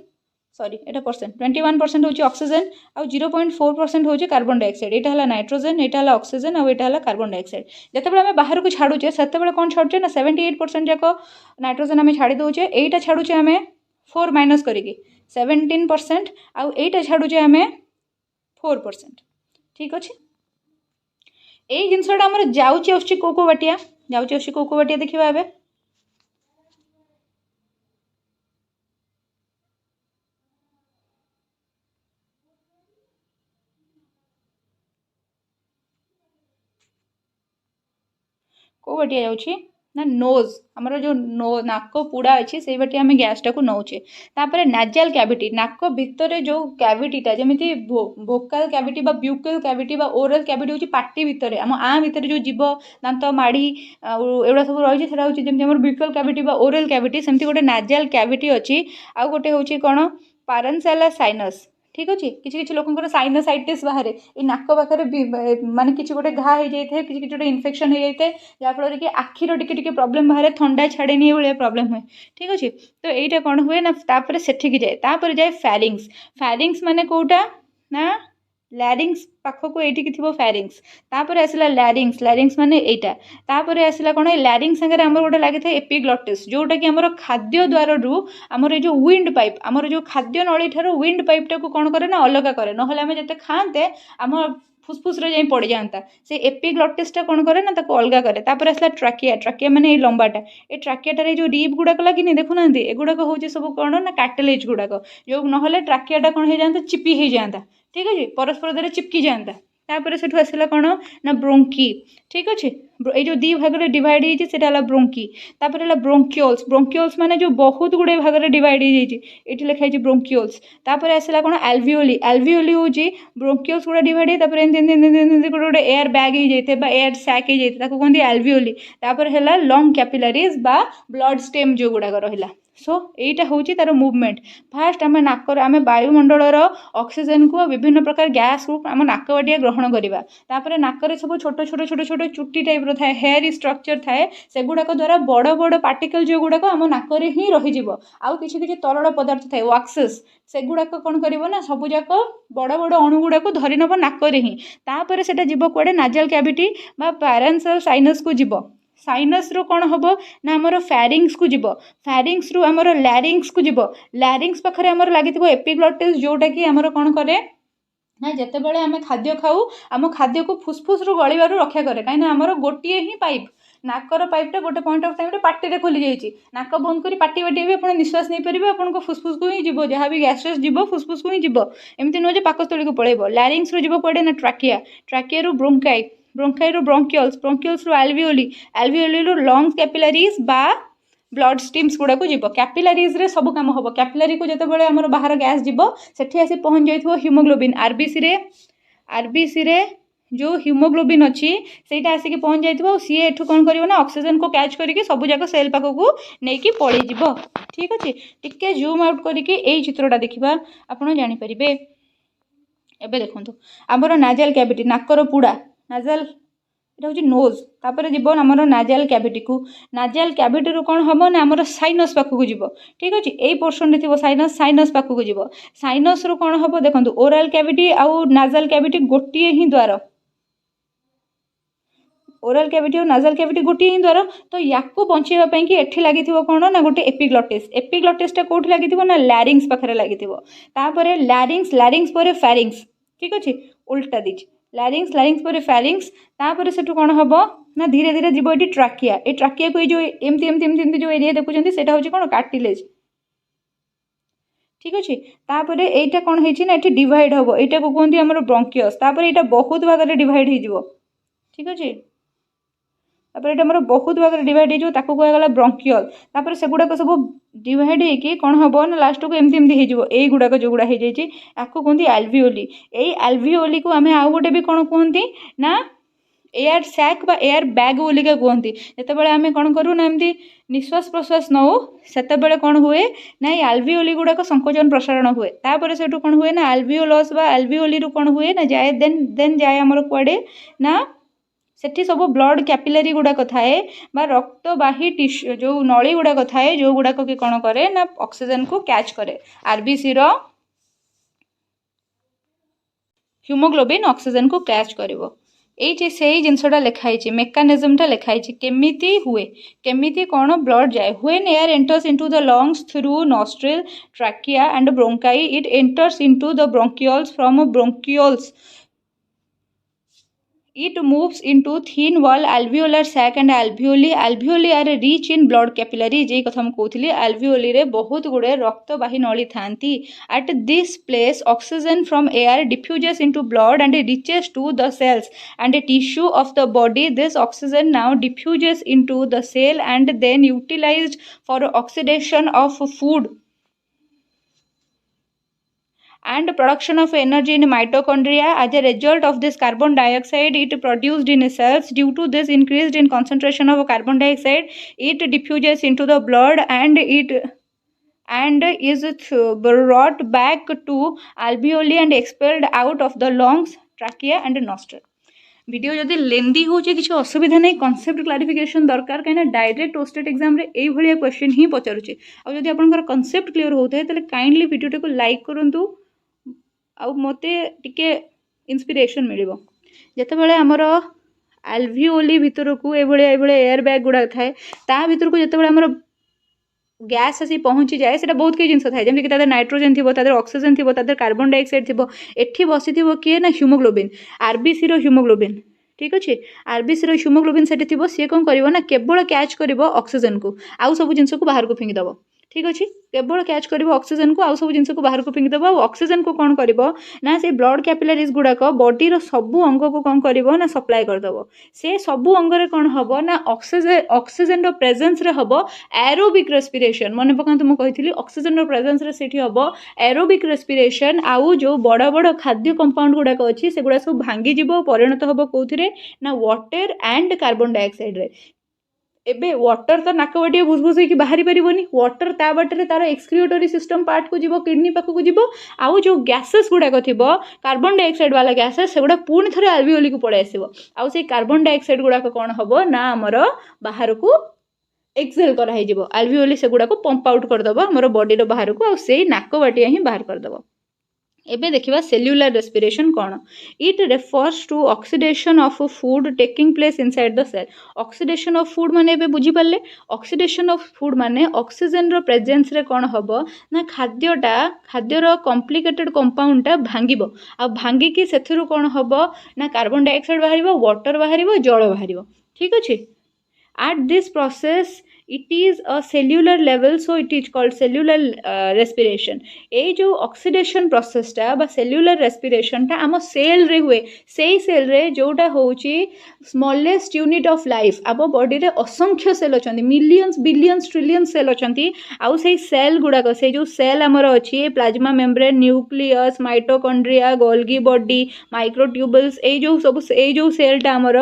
सॉरी एटा परसेंट 21% हूँ ऑक्सीजन आउ 0.4% हूँ कार्बन डाइऑक्साइड। यहाँ है नाइट्रोजेन यहाँ है ऑक्सीजन आउ यहाँ है कार्बन डाइऑक्साइड। जितेबाला आम बाहर को छाड़ुचे से कौन छाड़ुचे ना 78% जाक नाइट्रोजेन आम छाड़ी दौचे यहीटा छाड़ुचे आम 4 माइनस करी 17% आउ यहीटा छाड़ुचे आम 4% ठीक अच्छे। यही जिनसटा आमर जाऊँगी आसुची को बाटिया जाऊँगी आसुची को बाटिया देखा ए को बाटिया जाऊँगी ना नोज आमर जो नाक पुड़ा अच्छी से बाटी आम गैसटा को नौचे। तापर नाजाल कैविटी नाक भितर जो कैविटीटा जमी Bhokaal cavity buccal cavity oral cavity हूँ पार्टी भितर आम आ भितर जो जीव दांत माड़ी एगुड़ा सब रही है जमी ब्यूकल कैविटी ओरल कैविटी सेमती गोटे नाजाल कैविटी अच्छी आउ गोटे हूँ कौन पारेन्साला साइनस ठीक अच्छे। किसी किसी लोकंर साइनोसाइटिस बाहर ये नाक पाखे माने किसी गोटे घा हो जाए किसी गोटे इन्फेक्शन हो जाए जहाँफल कि आखिर टिके प्रॉब्लम बाहर थंडा छाड़े नहीं भाई प्रॉब्लम हुए ठीक अच्छे। तो यहाँ कौन हुए ना तापर सेठिकी जाए तापर जाए फैरिंग्स फैरिंग्स माने कोटा ना लैरिंग्स पाखक ये थी फैरिंग्स तापर आसला लैरिंग्स लैरिंग्स माने एटा तापर आसला कौन लैरिंग्स संगे आमर गोटे लगी था एपिग्लॉटिस जोटा कि आमर खाद्य द्वार रु आमर जो विंड पाइप आमर जो खाद्य नली ठार विंड पाइपटा को कौन करे ना अलग करे ना आम जिते खाते आम फुसफुस रे जाई पड़ जाता से एपिग्लॉटिसटा कौन करे ना ताको अलग करे। तापर आसला ट्राकिया ट्राकिया माने ये लंबाटा ये ट्राकियाटारे जो रिब गुड़ाक लगे देखुना एगुड़ाक हूँ सब कौन ना कार्टिलेज गुड़ाक जो ना ट्राकियाटा कौन हो जाता चिपी हो जाता ठीक अच्छे परस्पर द्वारा चिपकी जाता। तापर से आसला कौन ना ब्रोंकी ठीक अच्छे ये जो दी भाग में डिवाइड होती है ब्रोंकी तापर है ब्रोंकियोल्स ब्रोंकियोल्स माने जो बहुत गुड़े भाग में डिवाइड होती लिखाई ब्रोंकियोल्स तापर आसला कौन एल्वियोली एल्वियोली हूँ ब्रोंकियोल्स गुड़ा डिवाइड होता गोटे गोटे एयर बैग हो जाए एयर सैक हो जाए कहते एल्वियोली तापर है लंग कैपिलरीज बा ब्लड स्टेम जो गुड़ाक रहा सो यहीटा हूँ तार मुवमेंट फास्ट आम नाकर आम वायुमंडल ऑक्सीजन को विभिन्न प्रकार गैस को आम नाक बाटिया ग्रहण करवा तापर नाकर सब छोट छोट छोट छोट चुट्टी टाइप थाए हेयर स्ट्रक्चर थाए से गुड़ाक द्वारा बड़ बड़ पार्टिकल जो गुड़ाक आम नाक ही रही आउ किसी किसी तरल पदार्थ थाए वैक्सेस से गुड़ाक कौन कर सब जाक बड़ बड़ अणु गुड़ाक धरी नब नाक ही तापर से जीव कुआडे नाजल कैविटी बा पैरेंशियल साइनस को जीव साइनस रू कौन हम ना आमर फैरिंग्स को जीव फैरिंग्स रू आमर लैरिंग्स को जीव लैरिंग्स पाखे आमर लगी एपिग्लॉटिस जोटा कि आमर कौन करे ना जितेबाला आम खाद्य खाऊ आम खाद्य को फुसफुस रू गलबार रक्षा करे कहीं आमर गोटे ही पाइप नाकर पाइपटा गोटे पॉइंट ऑफ टाइम पार्टी खोली जाइए नाक बंद कर पार्टी बाटी भी आप निश्वास नहीं पारे आपको फुसफुस को ही जीव जहाँ भी गैसेस जीव फुसफुस को ही जीव एमती नुह पाकस्थली को पड़ेब लैरिंग्स रू जीव कड़े ना ट्राकिया ट्राकिया रू ब्रोंकाई ब्रोंकाई रू ब्रोंकियोल्स ब्रोंकियोल्स रू एल्वियोली एल्वियोली रू लंग्स कैपिलरीज बा ब्लड स्ट्रीम्स गुड़ा को जीव कैपिलरीज रे सब काम हम कैपिलरी को जिते आम बाहर गैस जीव सेठी आसी पहुँच जाइए हीमोग्लोबिन आरबीसी रे जो हीमोग्लोबिन अच्छी से आसिक पहुँच जाइए सी एठू कौन कर ऑक्सीजन को कैच करके सबूक सेल पाखक नहीं पलैज ठीक अच्छे टिके जूम आउट करके चित्रटा देखा आपड़ जापर एबे देखो आमर नाजल कैविटी नाकर पुड़ा नाजल ये हूँ नोज तापर जीव आमर नाजल कैविटी को नाजल कैविटी रू कौन हम ना आमर साइनस पाखक जीव ठीक अच्छे यही पोर्सन थी साइनस साइनस पाखक जीव साइनस रू कौन हम देखो ओराल कैविटी आउ नाजल कैविटी गोटे ही द्वार ओराल कैविटी और नाजल कैविटी गोटे ही द्वार तो या बचाई कि एठी लगी कौन ना गोटे एपिग्लॉटिसटा कौट लगी ना लैरिंग्स पाखे लगी लैरिंग्स लैरिंग्स पर फैरिंग्स ठीक अच्छे उल्टा दीजिए लैरिंग्स लैरिंग्स पर फैरिंग्स तापर से कौन हम ना धीरे धीरे जीव ये ट्राकिया ये ट्राकिया को जो एमती एमती एमती जो एरिया देखुं से हूँ कौन कार्टिलेज ठीक अच्छे तापर एटा कौन है डिवाइड हम यहाँ को कहते हैं ब्रोंकियस तापर यहाँ बहुत भाग में डिवाइड हो ठीक अच्छे तापर ये आमर बहुत भाग में डिवाइड हो कहगला ब्रोंकियल तापर से गुड़ाक सब डिवाइड होगी कौन हम ना लास्ट को एमती एमती हो गुड़ाक जो गुड़ा हो जाए आपको कहते एल्वियोली यही एल्वियोली को आम आउ गोटे भी कौन कहती ना एयर सैक बा एयर बैग बोलिका कहती जिते आम कौन करूँ ना एमती निश्वास प्रश्वास नौ से कौन हुए ना एल्वियोली गुड़ाक संकोचन प्रसारण हुए तापर से कौन हुए ना एल्वियोलस बा एल्वियोली रू कौन हुए ना जाए देन जाए आमर कुआडे ना सेठी सब ब्लड कैपिलरी गुड़ाक थाए बा रक्तवाही टिश्यू जो नली गुड़ाक थाए जो गुड़ाक कि कौन करे ना ऑक्सीजन को कैच करे आरबीसी रो हीमोग्लोबिन ऑक्सीजन को कैच करिवो ये से जिनसटा लिखाई मेकानिजमटा लिखाई केमिति हुए केमिति कौन ब्लड जाए when air enters into the lungs through nostril trachea and bronchi it enters into the bronchioles from bronchioles it moves into thin wall alveolar sac and alveoli alveoli are rich in blood capillaries जे कथा हम कहथली alveoli रे बहुत गुडे रक्तवाही नली थांती at this place oxygen from air diffuses into blood and reaches to the cells and tissue of the body this oxygen now diffuses into the cell and then utilized for oxidation of food and production of energy in mitochondria. As a result of this carbon dioxide it produced in cells due to this increased in concentration of carbon dioxide it diffuses into the blood and is brought back to alveoli and expelled out of the lungs trachea and nostril. Video जदि लेंदी हो किसी असुविधा नहीं concept clarification दरकार कहीं direct ओस्टेट exam रे एई भलिया question ही पचारुचे आ जदि आपनकर कॉन्सेप्ट क्लियर होता है तो काइंडली वीडियो को लाइक करंतु आ मते टिके इंस्पिरेशन मिलिबो जेतेबेले हमर एल्वियोली भितर को एभले एयर बैग गुड़ा थाए ता भितर को जेतेबेले हमर गैस आसी पहुँची जाए से बहुत कई जिनस थाए जमीक नाइट्रोजेन थी ऑक्सीजन थी कार्बन डाइऑक्साइड थी एठी बसी किए ना हीमोग्लोबिन आरबीसी रो हीमोग्लोबिन ठीक अच्छे आरबीसी रो हीमोग्लोबिन से सी कौन कर केवल कैच कर ऑक्सीजन को आउ सब जिन को बाहर को फिंगिदेव ठीक अच्छे केवल कैच कर ऑक्सीजन को आउ सब जिन को बाहर को फिंगिदेव ऑक्सीजन को कौन कर ना से ब्लड कैपिलारीज गुड़ाक बॉडीर सबू अंग को कौन कर ना सप्लाय करदेव से सबू अंगरे कौन हम ना ऑक्सीजन प्रेजेंस रे हम एरोबिक रेस्पिरेशन मन पकात मुझे ऑक्सीजन प्रेजेंस रे सेठी हम एरोबिक रेस्पिरेशन आउ जो बड़ बड़ खाद्य कंपाउंड गुड़ाक अच्छी से गुड़ा सब भांगी जीव परिणत हम कौन ना वाटर एंड कार्बन डाइऑक्साइड रे एबे वाटर तो नाक बाटे भुसभुस होकर बाहरी पारिबनी वाटर ता बाटे तार एक्सक्रिएटरी सिस्टम पार्ट को जीव किडनी पाखक जीव आउ जो गैसेस गुड़ाक थी कार्बन डाइऑक्साइड वाला गैसेस से गुड़ा पुणी थे आल्विओली को पड़े आसो आउ से कार्बन डाइऑक्साइड गुड़ाक कौन हम ना आमर बाहर को एक्सेल कराई आल्विओली से गुड़ाक पंप आउट करदेव आम बॉडी बाहर को आउ से नाक बाटिया ही बाहर करदेव एबे देखिबा सेल्युलर रेस्पिरेशन कौन it refers to oxidation of food taking place inside the cell oxidation of food माने एबे बुझी पाले ऑक्सीडेशन ऑफ फूड माने ऑक्सीजन रो प्रेजेंस रे कौन हबो ना खाद्यर कॉम्प्लिकेटेड कंपाउंड टा भांगिबो आ भांगी की सेथुरु कौन हबो ना कार्बन डाइऑक्साइड बाहरिबो वाटर बाहरिबो जल बाहरिबो ठीक अछि at this process it is a cellular level so it is called cellular respiration ए जो ऑक्सीडेशन प्रोसेस टा बा सेल्युलर रेस्पिरेशन टा आम सेल रे हुए से सेल रे जोटा होची स्मॉलेस्ट यूनिट ऑफ लाइफ आम बॉडी रे असंख्य सेल अछंती मिलियंस बिलियंस ट्रिलियंस सेल अछंती आउ से सेल गुड़ाक से जो सेल आमर अच्छी plasma membrane nucleus mitochondria Golgi body microtubules ए जो सेल टा आमर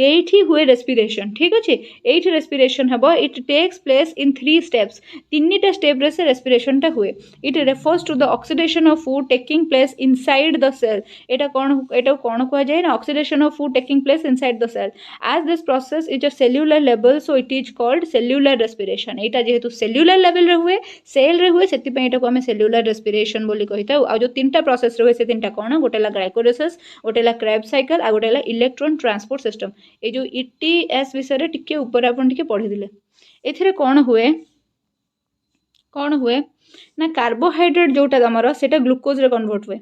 एठी हुए रेस्पिरेशन ठीक अच्छे एठी रेस्पिरेशन हबो it takes place in 3 steps तीनटा स्टेप रे से रेस्पिरेशन टा हुए it refers to the oxidation of food taking place inside the cell एटा कौन कह जाए ना oxidation of food taking place inside the cell as this process is a cellular level so it is called cellular respiration एटा जेहेतु cellular level रे हुए cell रे हुए सेति पे एटा को हमें सेल्युलर रेस्पिरेशन बोली कहिता आ जो तीनटा प्रोसेस रे हुए से तीनटा कौन गोटेला ग्लाइकोलिसिस गोटेला क्रेब्स साइकिल आ गोटेला इलेक्ट्रॉन ट्रांसपोर्ट सिस्टम ए जो ईटीएस विषय टिके ऊपर आपण टिके पढ़ी दिले एथिरे कौन हुए ना कार्बोहाइड्रेट जोटा आमर सेटा ग्लूकोज रे कन्वर्ट हुए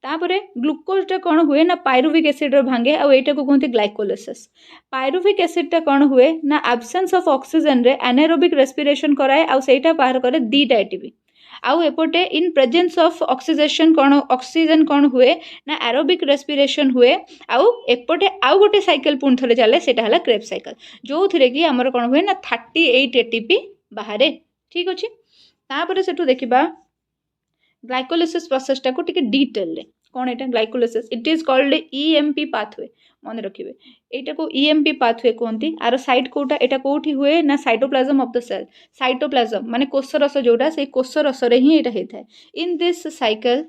तापरे ग्लूकोज टा कौन हुए ना पायरुविक एसिड रे भांगे आ एटा को कहते ग्लाइकोलिसिस पायरुविक एसिड टा कौन हुए ना एब्सेंस ऑफ ऑक्सीजन रे एनारोबिक रेस्पिरेशन कराए आ सेटा बाहर करे दीटा एटीपी आउ एपटे इन प्रेजेंस ऑफ ऑक्सीजन कौन हुए ना एरोबिक रेस्पिरेशन हुए आउ एपटे आउ गोटे साइकिल पुणी थे चले सेटा हला क्रेब्स साइकिल जो थिरे कि हमर कौन हुए ना 38 एटीपी बाहर ठीक अच्छे तापर सेठू देखिबा ग्लाइकोलिसिस प्रोसेस टा को टिके डिटेल रे कौन एटा glycolysis it is called EMP pathway मन रखिबे एटा को ईएमपी पाथवे कहती आर साइट कोटा एटा कोठी हुए ना cytoplasm of the cell cytoplasm माने कोषरस जोटा से कोषरस रे ही एटा हेता in this cycle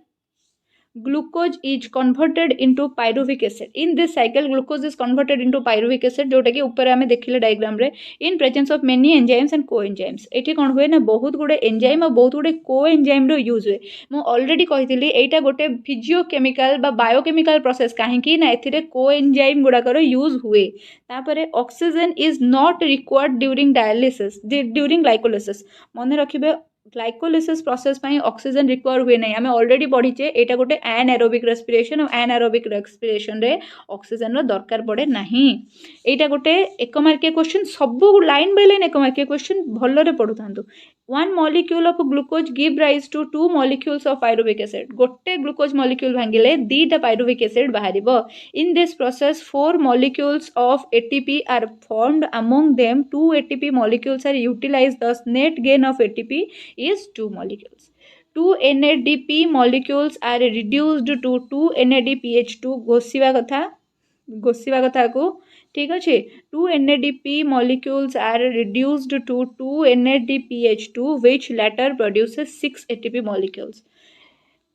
glucose is converted into pyruvic acid in this cycle glucose is converted into pyruvic acid जोटा कि ऊपर आमे देखिले डायग्राम रे in presence of many enzymes and coenzymes एठी कोन हुए ना बहुत गुडे एंजाइम और बहुत गुडे कोएंजाइम रो यूज हुए मु ऑलरेडी कहितली एटा गोटे फिजियोकेमिकल बा बायोकेमिकल प्रोसेस काहे कि ना एथिरे कोएंजाइम गुडा कर यूज हुए तापरे oxygen is not required during dialysis during glycolysis मन रखिबे ग्लाइकोलिसिस प्रोसेस पाई ऑक्सीजन रिक्वायर हुए नहीं आमे ऑलरेडी पढ़ीचे एटा गोटे एनारोबिक रेस्पिरेशन और एनारोबिक रेस्पिरेशन रे ऑक्सीजन रो दरकार पड़े नहीं एटा गोटे एक मार्किया क्वेश्चन सब लाइन बाय लाइन एक मार्किया क्वेश्चन भलो रे पढुथांतु 1 molecule of glucose give rise to 2 molecules of pyruvic acid गोटे ग्लूकोज मॉलिक्यूल भांगिले दीटा pyruvic acid बाहरिबो in this process 4 molecules of ATP are formed among them 2 ATP molecules are utilized thus net gain of ATP is 2 molecules 2 NADP molecules are reduced to 2 NADPH2 घोषिवा कथा को ठीक अच्छे 2 NADP molecules are reduced to 2 NADPH2 which latter produces 6 ATP molecules.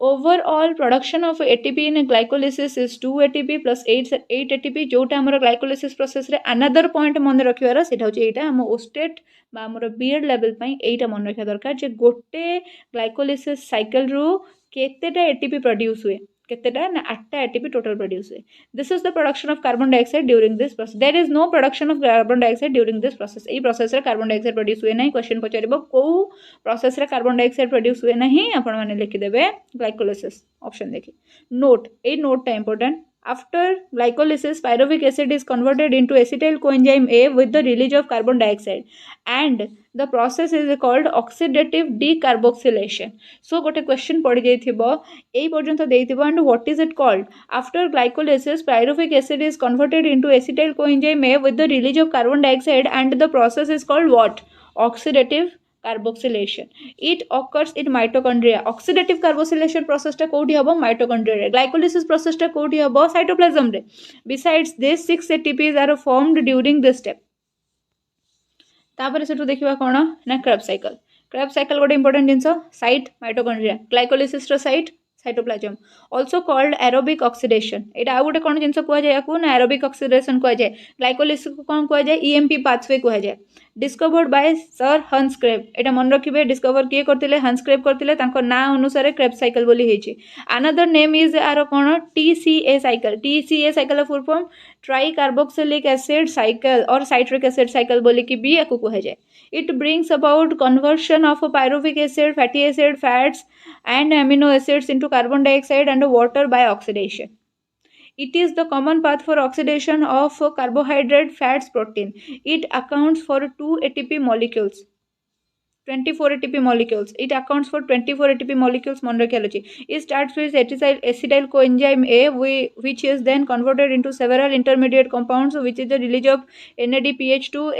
Overall production of ATP in glycolysis is 2 ATP plus 8 ATP जोटा हमर glycolysis process रे another point मन रखिवार सेटा होची एटा हम ओस्टेट बा हमर बीएड लेवल पई एटा मन रखिया दरकार जे गोटे glycolysis cycle रो केतेटा ATP प्रोड्यूस हुए केतेटा ना 8टा ATP टोटल प्रोड्यूस हुए this is the production of carbon dioxide during this process there is no production of carbon dioxide during this process ए प्रोसेस रे कार्बन डाइऑक्साइड प्रोड्यूस हुए नहीं क्वेश्चन पचारिबो को प्रोसेस रे कार्बन डाइऑक्साइड प्रोड्यूस हुए नहीं आपण माने लिखि देबे ग्लाइकोलिसिस ऑप्शन देखि नोट ए नोट टा important After glycolysis, pyruvic acid is converted into acetyl coenzyme A with the release of carbon dioxide, and the process is called oxidative decarboxylation. So gote question padi jaythibo ei porjanto deithibo, and what is it called? After glycolysis, pyruvic acid is converted into acetyl coenzyme A with the release of carbon dioxide, and the process is called what? Oxidative carboxylation. It occurs in mitochondria. Oxidative carboxylation process टा कोठी हबो? Mitochondria रे. Glycolysis process टा कोठी हबो? Cytoplasm रे. Besides this, 6 ATPs are formed during this step. तापर सेठु देखिबा कोन ना Krebs cycle. Krebs cycle गोटे इंपोर्टेंट जिंस, साइट mitochondria, glycolysis रो site cytoplasm, also called aerobic oxidation. एटा आ गोटे कोन जिंस कुआ जाय को ना aerobic oxidation कुआ जाय. Glycolysis को कोन कुआ जाय? EMP pathway कुआ जाय. डिस्कवर्ड बाय सर हंस क्रेब. एटा मन रखिबे, डिस्कवर किए करथिले? हंस क्रेब करथिले. तांको ना अनुसार क्रेब्स साइकिल बोली हेछि. अनदर नेम इज आर कोन? TCA cycle. TCA cycle full form tri carboxylic acid cycle और साइट्रिक एसिड साइकिल बोली कि भी याकू कहा जाय. It brings about conversion of pyruvic acid, fatty acid, fats and amino acids into carbon dioxide and water by oxidation. It is the common path for oxidation of carbohydrate, fats, protein. It accounts for 2 ATP molecules. 24 ATP molecules. It accounts for 24 ATP molecules. Monarchiology. It starts with acetyl coenzyme A, which is then converted into several intermediate compounds, which is the release of NADPH2,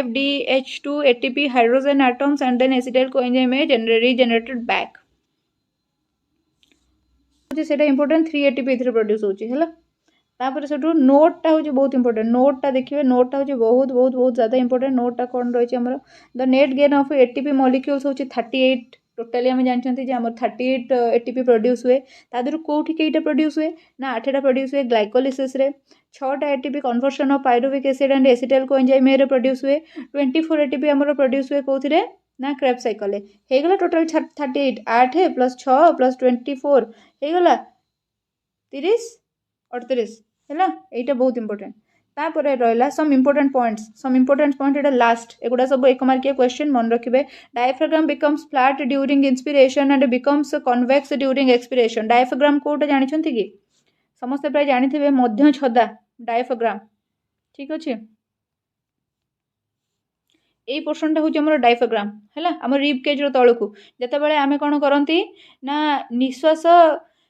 FDH2, ATP, hydrogen atoms, and then acetyl coenzyme A regenerated back. सेटा important 3 ATP इथरे produce होची हैला. तापर सेटू note टा होची बहुत important. Note टा देखिबे, note टा होची बहुत बहुत बहुत ज्यादा इंपोर्टेंट. नोट टा कोन रहची हमर? The net gain of ATP molecules होची 38. टोटली हम जानछंती जे हमर 38 ATP प्रोड्यूस हुए. तादरु कोठी केइटा प्रोड्यूस हुए ना 8 टा प्रोड्यूस हुए ग्लाइकोलिसिस रे. 6 टा ATP conversion of pyruvic acid and acetyl coenzyme A रे प्रोड्यूस हुए. 24 ATP हमर प्रोड्यूस हुए कोथिरे ना क्रेब्स साइकिल हे गला. टोटल 38 8 प्लस 6 प्लस 24 हे गला 30 38 हैला. एटा बहुत इंपोर्टेंट. तापर रहला सम इंपोर्टेंट पॉइंट एटा लास्ट. एगुडा सब 1 मार्किया क्वेश्चन मन रखिबे. Diaphragm becomes flat during inspiration and becomes convex during expiration. Diaphragm कोटा जानि छंती कि? समस्त प्राय जानिथिबे मध्य छदा डायफ्राग्राम. ठीक अछि. এই পোর্শনটা হচ্ছে আমার ডায়াফ্রাম हैला. আমার रिब केज रो तळकू जेतेबेले आमे कोन करंती ना निश्वास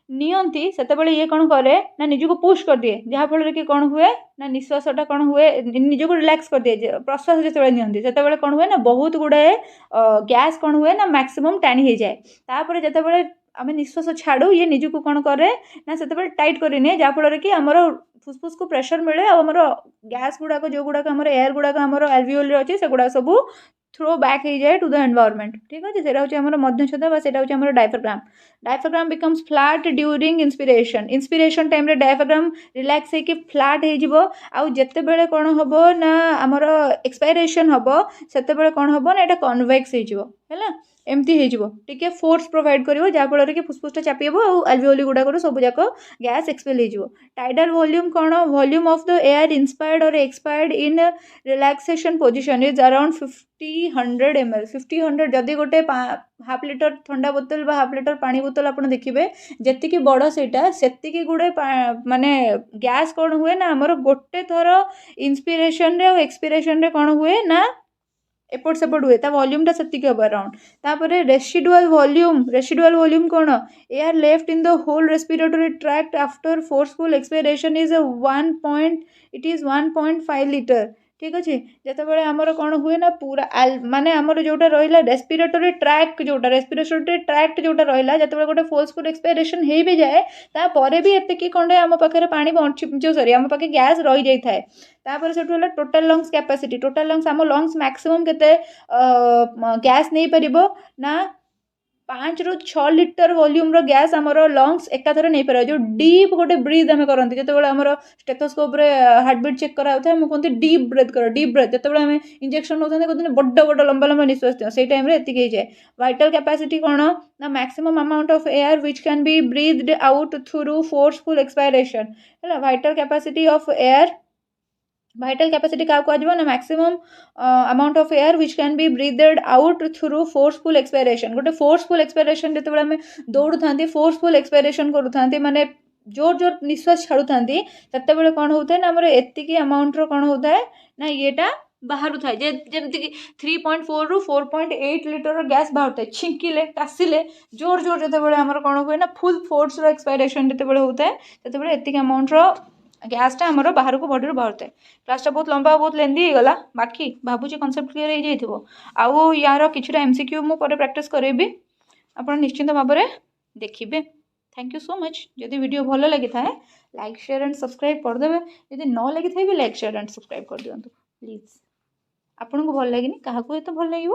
नियंती सेतेबेले ये कोन करे ना निजको पुश कर दिए, जहा फल रे कि कोन हुए ना निश्वासटा कोन हुए निजको रिलैक्स कर दिए. प्रश्वास जेतेबेले नियंती सेतेबेले कोन हुए ना बहुत गुडे गैस कोन हुए ना मैक्सिमम टाणी हे जाए. तापर जेतेबेले आमे निश्वास छाड़ू ये निजको कोन करे ना सेतेबेले टाइट करि ने, जहा फल रे कि हमर फुसफुस को प्रेशर मिले और हमर गैस गुड़ाक जो गुड़ाक हमर एयर गुड़ाक हमर एल्वियोल रे अछि से गुड़ा सब थ्रो बैक हो जाए टू द एनवायरनमेंट. ठीक अच्छे. सेटा होची हमर मध्यछदा बा सेटा होची हमर diaphragm. Diaphragm becomes flat during inspiration time रे डायफ्राग्राम रिलैक्स हे कि फ्लैट हे जिवो. आ जत्ते बेले कोन हबो ना हमर एक्सपायरेशन हबो सेते बेले कोन हबो ना एटा कन्वेक्स हे जिवो हैला. एमती हे जिवो. ठीक है. फोर्स प्रोवाइड करिवो जहा फल रे कि फुसफुसटा चापिबो आ एल्वियोली गुडा करू सब जाको गैस एक्सपेल हे जिवो. टाइडल वॉल्यूम कोन? Volume of the air inspired और expired in relaxation position is around 50-100 ml. 50-100 जदि गोटे हाफ लिटर ठंडा बोतल बा हाफ लिटर पानी बोतल आपण देखिबे जेतिकी बड़ सेटा सेतिकी गुडे माने गैस कोन हुए ना हमर गोटे थरो इंस्पिरेशन रे और एक्सपिरेशन रे कोन हुए ना एपट सेपट हुए. ता वॉल्यूम टा सेतिकी अब अराउंड. तापरे रेसिडुअल वॉल्यूम कोन? Air left in the whole respiratory tract after forceful expiration is 1.5 litre. ठीक अच्छे. जितेबाला आमर कौन हुए ना पूरा माने आमर जोटा रहा रेस्पिरेटरी ट्रैक्ट जोटा रहा जिते गोटे फोर्सफुल एक्सपायरेशन हो भी जाए तापर भी एतिकी खंडे आम पाखे पानी बंची सॉरी आम पाखे गैस रही जाए थाए. तापर से total lungs capacity. Total lungs आम लंग्स मैक्सिमम केते गैस नहीं पारिबो ना 5 ରୁ 6 लीटर वॉल्यूम रो गैस आमर लंग्स एकाथरे नहीं पार. जो डीप गोटे ब्रीथ आम करती जिते आमर स्टेथोस्कोप रे हार्टबीट चेक करा होता है कहते डीप ब्रेथ कर. डीप ब्रेथ जिते आम इंजेक्शन नौते कहते बड़ बड़ लंबा लंबा निश्वास दियो से टाइम एति जाए. वाइटल कैपेसिटी कौन ना maximum amount of air which can be breathed out through forceful expiration है. Vital capacity of air vital capacity क्या कहबो ना maximum amount of air which can be breathed out through forceful expiration. गोटे forceful expiration जेतेबेले हम दौड़ थांती forceful expiration करू थांती माने जोर जोर निश्वास छाड़ू था कौन होता है ना आमर एतिकी अमाउंटर कौन होता है ना येटा बाहर था जमती 3.4 ରୁ 4.8 लिटर गैस बाहर था छिंकिले कासिले जोर जोर जो आमर कौन हुए ना फुल फोर्स एक्सपायरेशन जो होता है तो एतिक अमाउंटर गैसटा आमर बाहर को बॉडी बाहर था क्लासटा बहुत लंबा बहुत लेंदी गला बाकी भावुँ कनसेप्ट क्लीयर हो आउ यार किसी एमसीक्यू मुझे प्रैक्टिस करेबी आप निश्चिंत भाव में देखिए थैंक यू सो मच जदि वीडियो भल लगी था लाइक शेयर एंड सब्सक्राइब करदे जदि न लगी था भी लाइक शेयर एंड सब्सक्राइब कर दिंतु प्लीज आपन को भल लगे क्या भल लगे